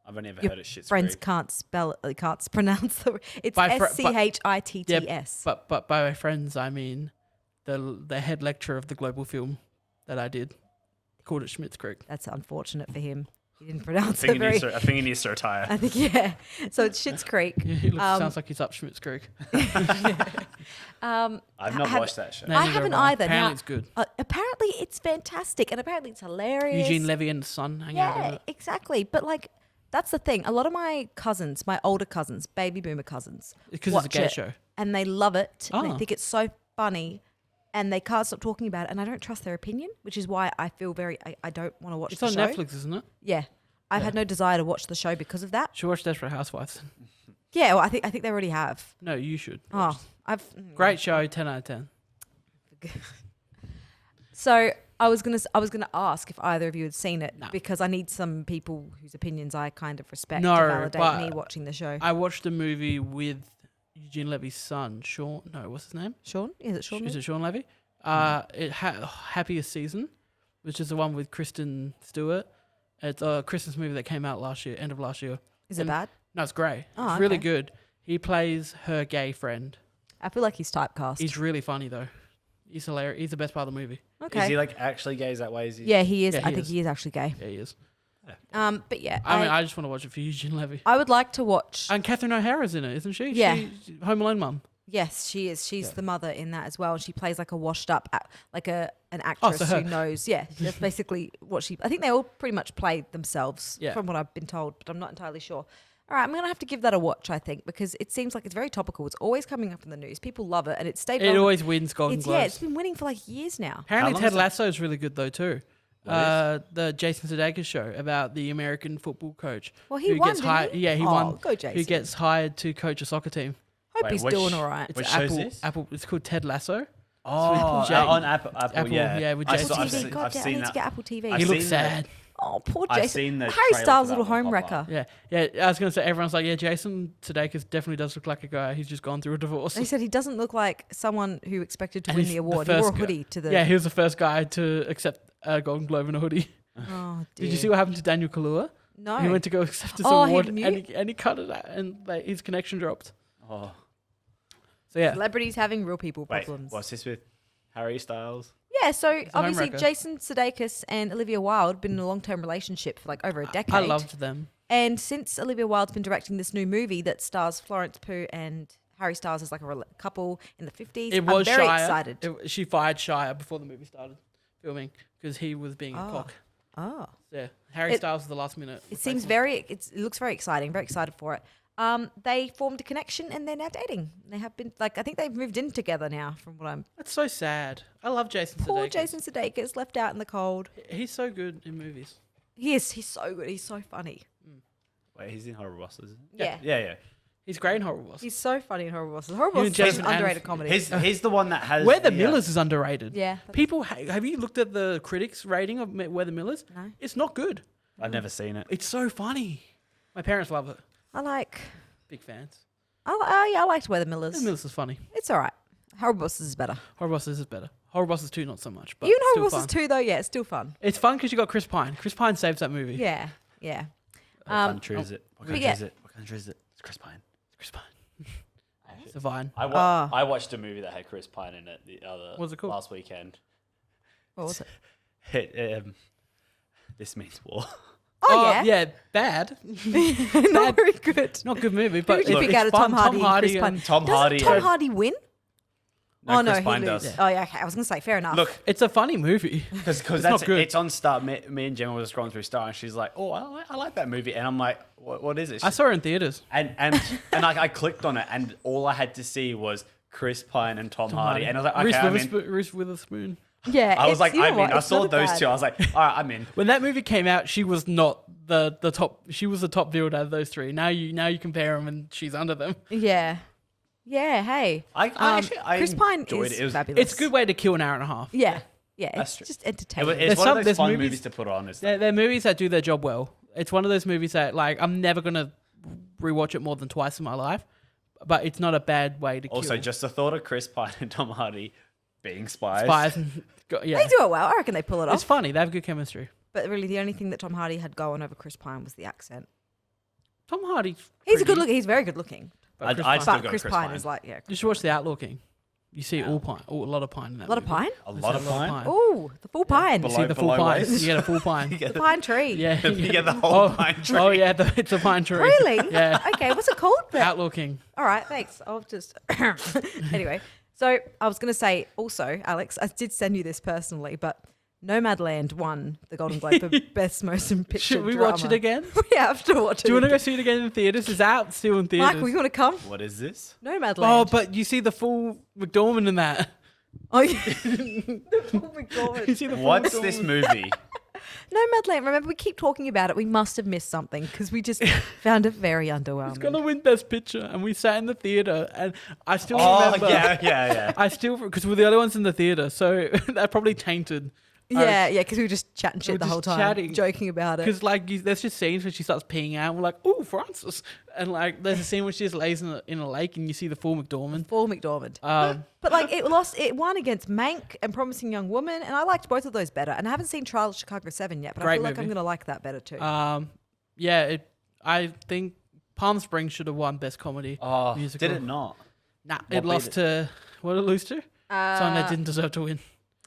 I've only ever Your heard of shit. friends can't spell it. They can't pronounce the. It's By fr- SCHITTS. But by my friends, I mean the head lecturer of the global film that I did called it Schmitz Creek. That's unfortunate for him. He didn't pronounce I it very. think he needs to retire. I think yeah. So it's Schitt's Creek. He sounds like he's up Schmitz Creek. I've not have- watched that show. No, I neither haven't have I. either. Apparently Now- it's good. Apparently it's fantastic and apparently it's hilarious. Eugene Levy and the son hang out in Yeah, it. exactly. But like, that's the thing. A lot of my cousins, my older cousins, baby boomer cousins, Because it's a watch gay it show. and they love it. And Oh. they think it's so funny, and they can't stop talking about it. And I don't trust their opinion, which is why I feel I don't want to watch It's the on show. Netflix, isn't it? Yeah, I've Yeah. had no desire to watch the show because of that. Should watch Desperate Housewives. Yeah, well, I think they already have. No, you should. Oh, Great show, 10 out of 10. So I was gonna ask if either of you had seen it No. because I need some people whose opinions I kind of respect No, to validate but me watching the show. I watched a movie with Eugene Levy's son, Sean. No, what's his name? Sean, is it Sean? Is it Sean Levy? Happiest Season, which is the one with Kristen Stewart. It's a Christmas movie that came out last year, end of last year. Is it and- bad? No, it's great. Oh, It's really okay. good. He plays her gay friend. I feel like he's typecast. He's really funny though. He's hilarious. He's the best part of the movie. okay. Is he like actually gay? Is that why? Is he? Yeah, he is. Yeah, I he think is. he is actually gay. Yeah, he is. But yeah, I mean, I just want to watch it for Eugene Levy. I would like to watch. And Catherine O'Hara's in it, isn't she? Yeah. She's Home Alone mum. Yes, she is. She's Yeah. the mother in that as well. She plays like a washed up, an actress so her. who knows. Yeah, that's basically what she. I think they all pretty much play themselves, Yeah. from what I've been told, but I'm not entirely sure. All right, I'm gonna have to give that a watch. I think because it seems like it's very topical. It's always coming up in the news. People love it, and it's stayed. It relevant. always wins Golden It's Globes. it's been winning for like years now. Apparently, long Ted is it? Lasso is really good though too. What The Jason Sudeikis show about the American football coach. Well, he who won. gets Didn't hired. he? Yeah, he Oh, won. Go Jason. Who gets hired to coach a soccer team? Hope Wait, he's which- doing all right. It's Which show's Apple. this? Apple. It's called Ted Lasso. Oh, Jay- on Apple, yeah. with I Jason saw- Apple I've TV. seen- God I've damn, I seen need to that. get Apple TV. I've He looks seen sad. Oh, poor I've Jason. seen the Harry trailer Styles' for that little one home pop wrecker. up. Yeah. I was gonna say everyone's like, yeah, Jason Sudeikis definitely does look like a guy. He's just gone through a divorce. He said he doesn't look like someone who expected to And win he's the the award. He wore a first guy- hoodie to the. Yeah, he was the first guy to accept a Golden Globe in a hoodie. Oh, dear. Did you see what happened to Daniel Kaluuya? No. He went to go accept his Oh, he award mute? and he cut it out and like, his connection dropped. Oh, So yeah, Celebrities having real people wait, problems. what's this with Harry Styles? Yeah, so a obviously homewrecker. Jason Sudeikis and Olivia Wilde been in a long-term relationship for like over a decade. I loved them. And since Olivia Wilde's been directing this new movie that stars Florence Pugh and Harry Styles as like a couple in the 50s, It was I'm very Shia. excited. She fired Shia before the movie started filming because he was being a Oh. cock. Oh. So, yeah, Harry It- Styles was the last minute. It seems replacement. it looks very exciting, very excited for it. They formed a connection and they're now dating. They have been I think they've moved in together now from what I'm. That's so sad. I love Jason Poor Sudeikis. Jason Sudeikis left out in the cold. He's so good in movies. He's so good. He's so funny. Wait, he's in Horror Bosses, isn't Yeah. he? Yeah. He's great in Horror Boss. He's so funny in Horrible Bosses. Horrible You and Bosses is Jason an underrated Aniston. comedy. He's the one that has Where the Millers is underrated. Yeah. People, have you looked at the critics' rating of Where the Millers? No. It's not good. I've never seen it. It's so funny. My parents love it. I like. Big fans. I liked Weather The Millers. Millers is funny. It's all right. Horrible Bosses is better. Horror Bosses is better. Horror Bosses 2 not so much, but Even still Horrible Bosses fun. 2 though, yeah, it's still fun. It's fun because you got Chris Pine. Chris Pine saves that movie. Yeah. What country is it? What but country yeah. is it? What country is it? It's Chris Pine. Chris Pine. It's a vine. I watched a movie that had Chris Pine in it What's it called? last weekend. What was it? This means war. Oh, yeah. bad. Not very good. Not a good movie, Who but would you it's pick out of fun. Tom Hardy, Chris Pine? and- Tom Doesn't Hardy. Tom Hardy win? No, oh no, Chris he Pine loses. does. Oh yeah, okay. I was gonna say fair enough. Look, It's a funny movie. because It's that's not good. it's on Star. Me and Gemma was scrolling through Star, and she's like, "Oh, I like that movie," and I'm like, "What is it?" I saw it in theaters. and like I clicked on it, and all I had to see was Chris Pine and Tom Hardy, and I was like, Reese "Okay, I'm in." Reese Witherspoon. yeah, I was it's- like, you know "I'm in." what? I It's saw not those bad. two. I was like, "All right, I'm in." When that movie came out, she was not the top. She was the top build out of those three. Now you compare them, and she's under them. Yeah, yeah. Hey, I Chris Pine enjoyed is it. It was, fabulous. It's a good way to kill an hour and a half. Yeah, yeah. That's It's true. just entertaining. it's one of there's those fun movies- movies to put on. They're movies that do their job well. It's one of those movies that like I'm never gonna rewatch it more than twice in my life, but it's not a bad way to Also, kill. just the thought of Chris Pine and Tom Hardy being spies. spies. And, yeah, They do it well. I reckon they pull it it's off. funny. They have good chemistry. But really, the only thing that Tom Hardy had going over Chris Pine was the accent. Tom Hardy. He's a good looking. He's very good looking. I'd Chris Pine- still But go Chris Chris Pine Pine. is like, yeah. You should watch The Outlaw King. You see all pine, a lot of pine in that. A lot of movie. pine. A There's lot of pine. Oh, the full pine. You see the full Below pine. waist. You get a full pine. You get The pine tree. Yeah, You get the whole pine tree. Oh yeah, it's a pine tree. Really? Yeah. Okay, what's it called? Outlaw King. All right, thanks. I'll just. Anyway, so I was going to say also, Alex, I did send you this personally, but Nomadland won the Golden Globe for Best Motion Picture Should we Drama. watch it again? We have to watch it. Do you want to again. go see it again in theaters? It's out still in theaters. Michael, you want to come? What is this? Nomadland. Oh, but you see the full McDormand in that. Oh, yeah. The full McDormand. You see the full What's McDormand. this movie? Nomadland. Remember, we keep talking about it. We must have missed something because we just found it very underwhelming. It's gonna win Best Picture, and we sat in the theater, and I still Oh, remember. yeah. I still because we're the only ones in the theater, so that probably tainted. Yeah, because we were just chatting We shit were the whole just time, chatting. joking about it. Because like there's just scenes where she starts peeing out, and we're like, "Oh, Francis," and like there's a scene where she just lays in a lake, and you see the full McDormand. Full McDormand. Um, But like it won against Mank and Promising Young Woman, and I liked both of those better. And I haven't seen Trial of Chicago 7 yet, but I Great feel like movie. I'm gonna like that better too. yeah, I think Palm Springs should have won Best Comedy. Oh, Musical. did it not? Nah, What it beat lost it? to what did it lose to? Something that didn't deserve to win.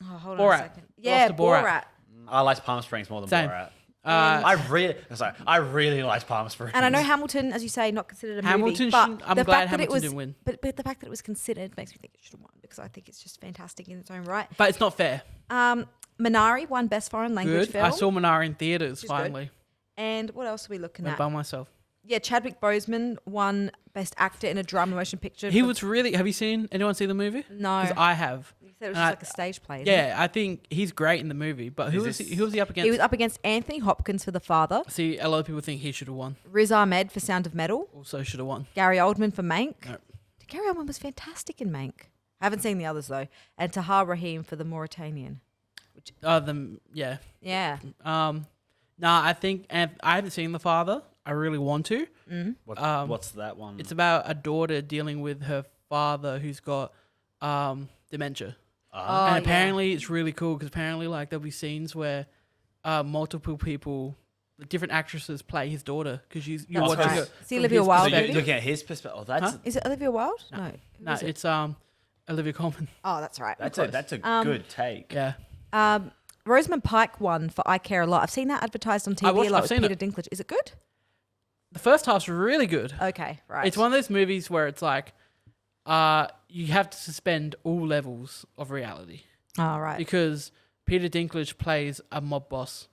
oh, hold Borat. on a second. Yeah, Lost to Borat. Borat. I liked Palm Springs more than Same. Borat. I really liked Palm Springs. And I know Hamilton, as you say, not considered a movie. Hamilton But shouldn't- I'm the glad fact that it Hamilton was, didn't win. But the fact that it was considered makes me think it should have won because I think it's just fantastic in its own right. But it's not fair. Minari won Best Foreign Language Good. Film. I saw Minari in theaters She's finally. And what else are we looking Went at? by myself. Yeah, Chadwick Boseman won Best Actor in a Drama Motion Picture. He was really. Have you seen anyone see the movie? No. Because I have. You said it was And just like a stage play. isn't Yeah, I think he's great in the movie. But who was he up it? against? He was up against Anthony Hopkins for The Father, See, a lot of people think he should have won. Riz Ahmed for Sound of Metal, Also should have won. Gary Oldman for Mank. No. Gary Oldman was fantastic in Mank. I haven't seen the others though. And Tahar Rahim for The Mauritanian. Yeah. Yeah. I think, and I haven't seen The Father. I really want to. What's that one? It's about a daughter dealing with her father who's got dementia. And apparently it's really cool because apparently like there'll be scenes where multiple people, different actresses play his daughter because you're That's watching right. it. See from Olivia his Wilde, So maybe? you're looking at his perspective. Oh, that's Huh? Is it Olivia Wilde? No. Who No, is it? it's Olivia Colman. Oh, that's right. that's a good take. Yeah. Rosamund Pike won for I Care a Lot. I've seen that advertised on TV a lot I've with seen Peter it. Dinklage. Is it good? The first half's really good. Okay, right. It's one of those movies where it's like you have to suspend all levels of reality. Oh, right. Because Peter Dinklage plays a mob boss,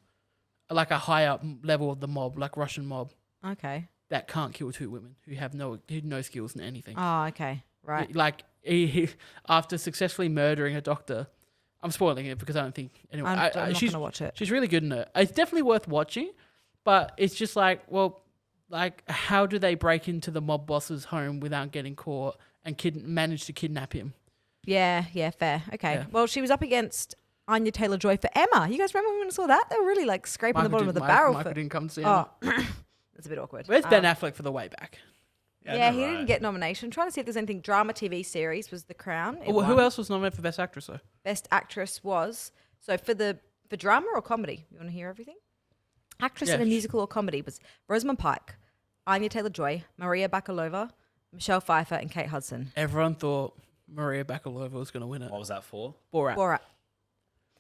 like a high up level of the mob, like Russian mob, Okay. that can't kill two women who have no skills in anything. Oh, okay. Right. Like he after successfully murdering a doctor. I'm spoiling it because I don't think anyone. I'm not going she's to watch it. she's really good in it. It's definitely worth watching, but it's just like, well, like how do they break into the mob boss's home without getting caught and manage to kidnap him? Yeah, fair. Okay. Yeah. Well, she was up against Anya Taylor-Joy for Emma. You guys remember when we saw that? They were really like scraping the bottom of the barrel. Michael didn't come to see him. Oh, that's a bit awkward. Where's Ben Affleck for the way back? Yeah, he didn't get nomination. Trying to see if there's anything drama TV series was The Crown. It Well, who won. else was nominated for Best Actress though? Best actress was for drama or comedy. You want to hear everything? Actress in a musical or comedy was Rosamund Pike, Anya Taylor-Joy, Maria Bakalova, Michelle Pfeiffer, and Kate Hudson. Everyone thought Maria Bakalova was going to win it. What was that for? Borat. Borat.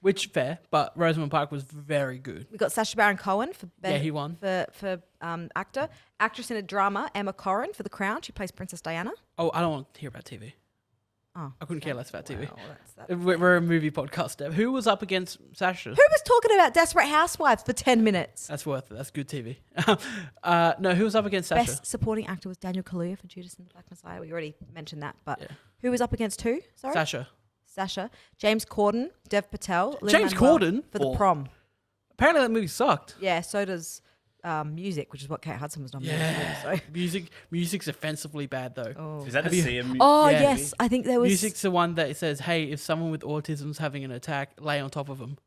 Which fair, but Rosamund Pike was very good. We got Sacha Baron Cohen for He won. for actor. Actress in a drama, Emma Corrin for The Crown. She plays Princess Diana. Oh, I don't want to hear about TV. Oh, I couldn't care less about TV. wow, that's We're a movie podcast. Deb. Who was up against Sasha? Who was talking about Desperate Housewives for 10 minutes? That's worth it. That's good TV. No, who was up against Sasha? Best supporting actor was Daniel Kaluuya for Judas and the Black Messiah. We already mentioned that, but Yeah. who was up against who? Sorry, Sasha. James Corden, Dev Patel, James Lin-Manuel Corden? for The Prom. Apparently that movie sucked. Yeah, so does Music, which is what Kate Hudson was nominated for. So. Music's offensively bad though. Oh, Is that Have the you- CM? Oh, Yeah. yes, I think there was. Music's the one that says, "Hey, if someone with autism's having an attack, lay on top of them."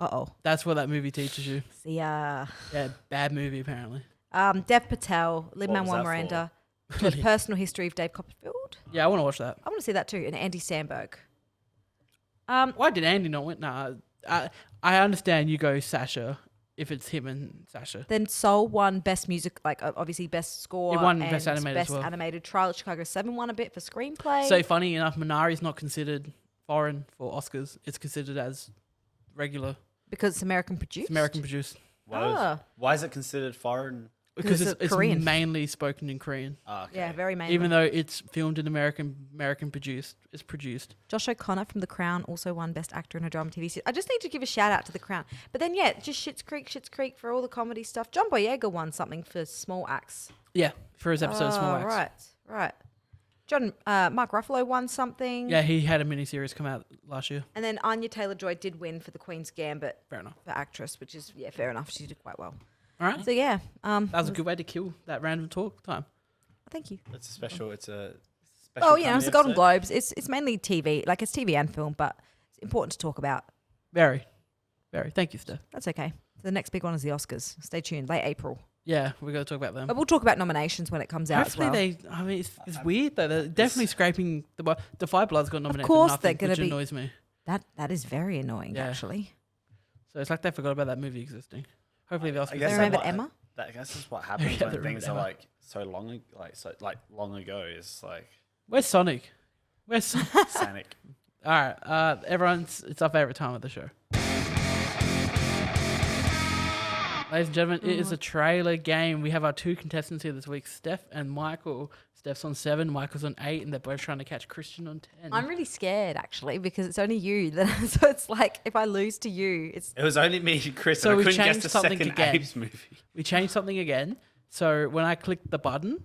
Uh-oh. That's what that movie teaches you. See ya. Yeah, bad movie apparently. Dev Patel, Lin-Manuel that Miranda, The Personal History of Dave Copperfield. Yeah, I want to watch that. I want to see that too. And Andy Samberg. Why did Andy not win? Nah, I understand you go Sasha if it's him and Sasha. Then Soul won Best Music, like obviously Best Score. It won and Best Animated as Best well. Animated. Trial at Chicago 7 won a bit for screenplay. So funny enough, Minari's not considered foreign for Oscars. It's considered as regular. because it's American produced. It's American produced. Why is it considered foreign? Because it's it's Korean. mainly spoken in Korean. Oh, okay. Yeah, very mainly. Even though it's filmed in American produced, it's produced. Josh O'Connor from The Crown also won Best Actor in a Drama TV series. I just need to give a shout out to The Crown. But then, yeah, just Schitt's Creek for all the comedy stuff. John Boyega won something for Small Acts. Yeah, for his episode of Small Acts. Right. Mark Ruffalo won something. Yeah, he had a miniseries come out last year. And then Anya Taylor-Joy did win for The Queen's Gambit Fair enough. for actress, which is, fair enough. She did quite well. All right. So, yeah. That was a good way to kill that random talk time. Thank you. It's a special. It's a. Oh, you know, it's the Golden episode. Globes. It's mainly TV. Like, it's TV and film, but it's important to talk about. Very. Thank you, Steph. That's okay. The next big one is the Oscars. Stay tuned. Late April. Yeah, we're going to talk about them. But we'll talk about nominations when it comes out Hopefully as well. it's weird though. They're definitely scraping the Defy Blood's got nominated course for nothing, they're gonna which be- annoys me. That is very annoying, Yeah. actually. So it's like they forgot about that movie existing. Hopefully the I Oscars. guess They that remember might- Emma? I guess that's what happens Yeah, when they things are remember like so long, long ago. Is like Where's Sonic? Where's Sonic. All right, everyone's it's our favorite time of the show. Ladies and gentlemen, it is a trailer game. We have our 2 contestants here this week, Steph and Michael. Steph's on 7, Michael's on 8, and they're both trying to catch Christian on 10. I'm really scared actually because it's only you. So it's like if I lose to you, it's. It was only me and Chris, So and I we couldn't changed guess the something second again. Abe's movie. We changed something again. So when I click the button,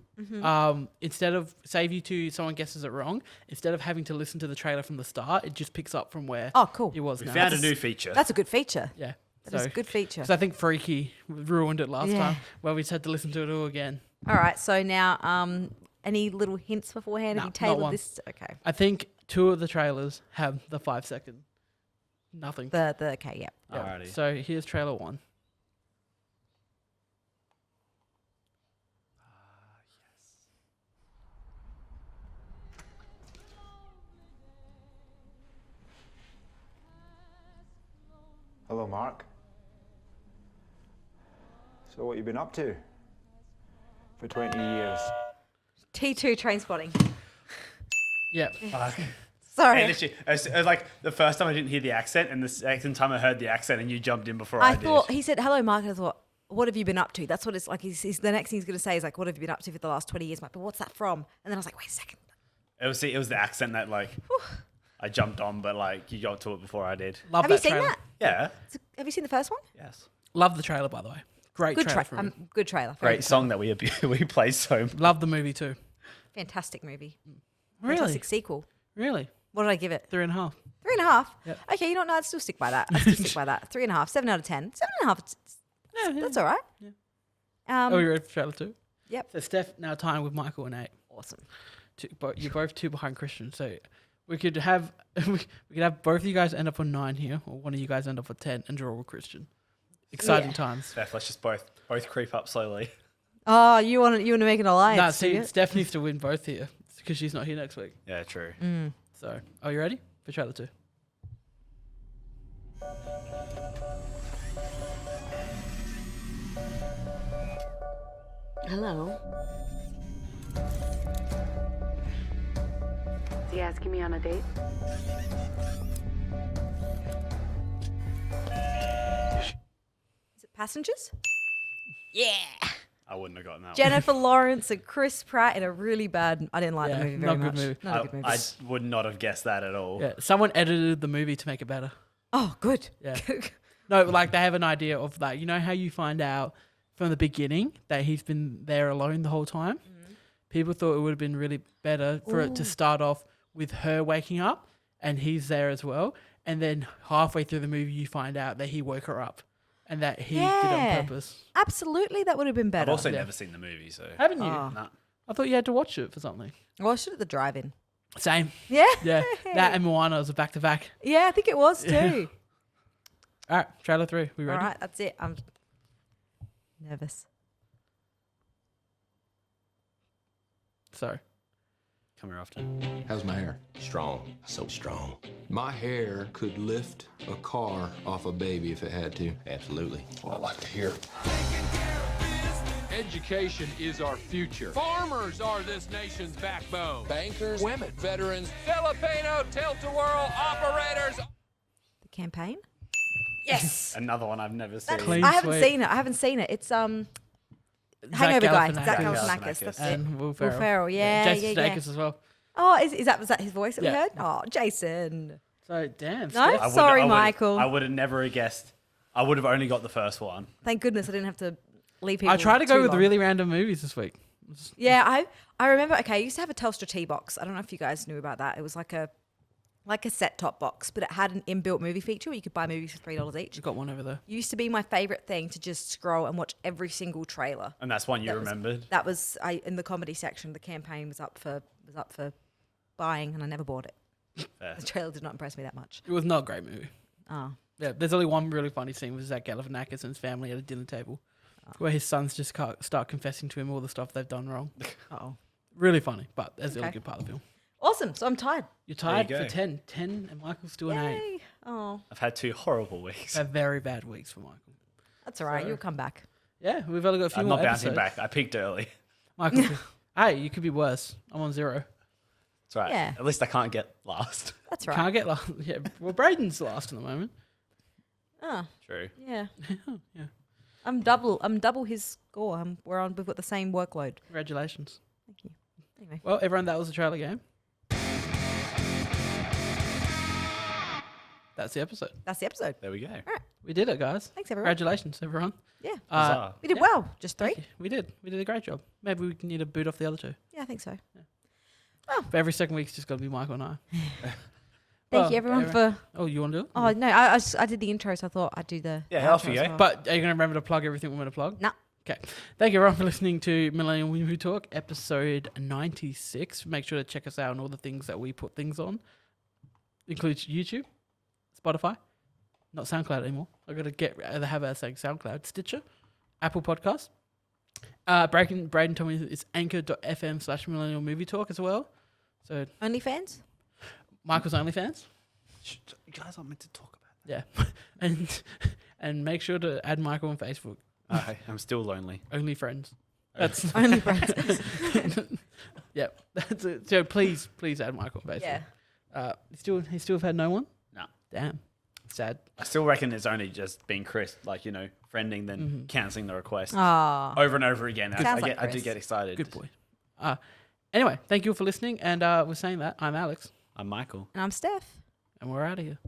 instead of, say if you two, someone guesses it wrong, instead of having to listen to the trailer from the start, it just picks up from where Oh, cool. it was We now. found a new feature. That's a good feature. Yeah. That is a good feature. Because I think Freaky ruined it last Yeah. time, where we just had to listen to it all again. All right. So now, any little hints beforehand? No, Have you not tailored one. this? Okay. I think 2 of the trailers have the 5-second. Nothing. Okay. Yeah. Yeah. Alrighty. So here's trailer 1. Hello, Mark. So what you been up to for 20 years? T2 train spotting. Yeah. Sorry. Hey, literally, it was like the first time I didn't hear the accent, and the second time I heard the accent, and you jumped in before I I did. thought he said, "Hello, Mark." And I thought, "What have you been up to?" That's what it's like. He's the next thing he's going to say is like, "What have you been up to for the last 20 years?" I'm like, but what's that from? And then I was like, "Wait a second." It was the accent that like I jumped on, but like you got to it before I did. Love Have you that seen trailer. that? Yeah. Have you seen the first one? Yes. Love the trailer, by the way. Great Good trailer trailer. for me. Good trailer. Very Great good song that we play so. Love the movie too. Fantastic movie. Really? Fantastic sequel. Really? What did I give it? 3.5. 3.5. Yep. Okay, you know what? No, I'd still stick by that. 3.5. 7 out of 10. 7.5. Yeah. That's all right. Yeah. Um, Are we ready for trailer 2? Yep. So Steph now tying with Michael and 8. Awesome. You're both 2 behind Christian. So we could have we could have both of you guys end up on 9 here, or one of you guys end up on 10 and draw with Christian. Exciting Yeah. times. Steph, let's just both creep up slowly. Oh, you want to make an alliance? No, do see, you? Steph needs to win both here because she's not here next week. Yeah, true. So, are you ready for trailer 2? Hello. Is he asking me on a date? Is it Passengers? Yeah. I wouldn't have gotten that one. Jennifer Lawrence and Chris Pratt in a really bad. I didn't like Yeah, the movie very not a good much. movie. Not a good movie. I would not have guessed that at all. Yeah, someone edited the movie to make it better. Oh, good. Yeah. No, like they have an idea of that. You know how you find out from the beginning that he's been there alone the whole time? People thought it would have been really better for it to start off with her waking up and he's there as well. And then halfway through the movie, you find out that he woke her up and that he did it Yeah. on purpose. Absolutely, that would have been I've better. also Yeah. never seen the movie, so. Haven't you? Oh. Nah. I thought you had to watch it for something. Well, I should at the drive-in. Same. Yeah. Yeah. That and Moana was a back-to-back. Yeah, I think it was too. Yeah. All right, trailer 3. We All ready? right, that's it. I'm nervous. So, Come here often. How's my hair? Strong. So strong. My hair could lift a car off a baby if it had to. Absolutely. Well, I like to hear. Education is our future. Farmers are this nation's backbone. Bankers, Women, veterans. Filipino tilt-a-whirl operators. The campaign. Yes. Another one I've never seen. Clean I haven't sweep. seen it. I haven't seen it. It's Hangover guy. Zach Galifianakis. And Will Ferrell. Ferrell, yeah, Jason yeah, yeah. Sudeikis as well. Oh, was that his voice that we Yeah. heard? Oh, Jason. So, damn. No? Steph. I would- Sorry, I would- Michael. I would have never guessed. I would have only got the first one. Thank goodness I didn't have to leave people. I tried to go too with long. really random movies this week. Yeah, I remember. Okay, I used to have a Telstra T box. I don't know if you guys knew about that. It was like a set top box, but it had an inbuilt movie feature where you could buy movies for $3 each. You've got one over there. Used to be my favorite thing to just scroll and watch every single trailer. And that's one you That was- remembered. That was in the comedy section. The campaign was up for buying, and I never bought it. Fair. The trailer did not impress me that much. It was not a great movie. Oh, Yeah, there's only one really funny scene with Zach Galifianakis and his family at a dinner table, where his sons just start confessing to him all the stuff they've done wrong. oh, Really funny, but that's the Okay. only good part of the film. awesome! So I'm tired. You're tied There you for go. 10. 10 and Michael's still an 8. Yay! Oh, I've had 2 horrible weeks. They're very bad weeks for Michael. that's all right. So- You'll come back. Yeah, we've only got a few I'm more not bouncing episodes. back. I peaked early. Michael, hey, you could be worse. I'm on 0. That's right. Yeah. At least I can't get last. That's right. Can't get last. Yeah, well, Braden's last at the moment. Oh, True. yeah. Yeah. I'm double his score. We've got the same workload. Congratulations. Thank you. Anyway. Well, everyone, that was the trailer game. That's the episode. That's the episode. There we go. We did it, guys. Thanks, everyone. Congratulations, everyone. Yeah. Huzzah. We did yeah. well. Just 3? We did. We did a great job. Maybe we need to boot off the other 2. Yeah, I think so. But every second week's just got to be Michael and I. Thank you, everyone, for... Oh, you want to do it? Oh, no, I did the intro, so I thought I'd do the... Yeah, outro off you as go. well. But are you going to remember to plug everything we're going to plug? Nah. Okay. Thank you, everyone, for listening to Millennial Movie Talk, episode 96. Make sure to check us out on all the things that we put things on. Includes YouTube, Spotify, not SoundCloud anymore. I've got to have us saying SoundCloud, Stitcher, Apple Podcasts. Braden told me it's anchor.fm/Millennial Movie Talk as well. So OnlyFans? Michael's OnlyFans. You guys aren't meant to talk about Yeah. and make sure to add Michael on Facebook. that. I'm still lonely. Only friends. That's OnlyFans. Yep. That's it. So please add Michael on Facebook. Yeah. He still have had no one? No. Damn. Sad. I still reckon it's only just being Chris, like, friending, then cancelling the request over and over again. Sounds like I do Chris. get excited. Good boy. Anyway, thank you all for listening. And we're saying that. I'm Alex. I'm Michael. And I'm Steph. And we're out of here.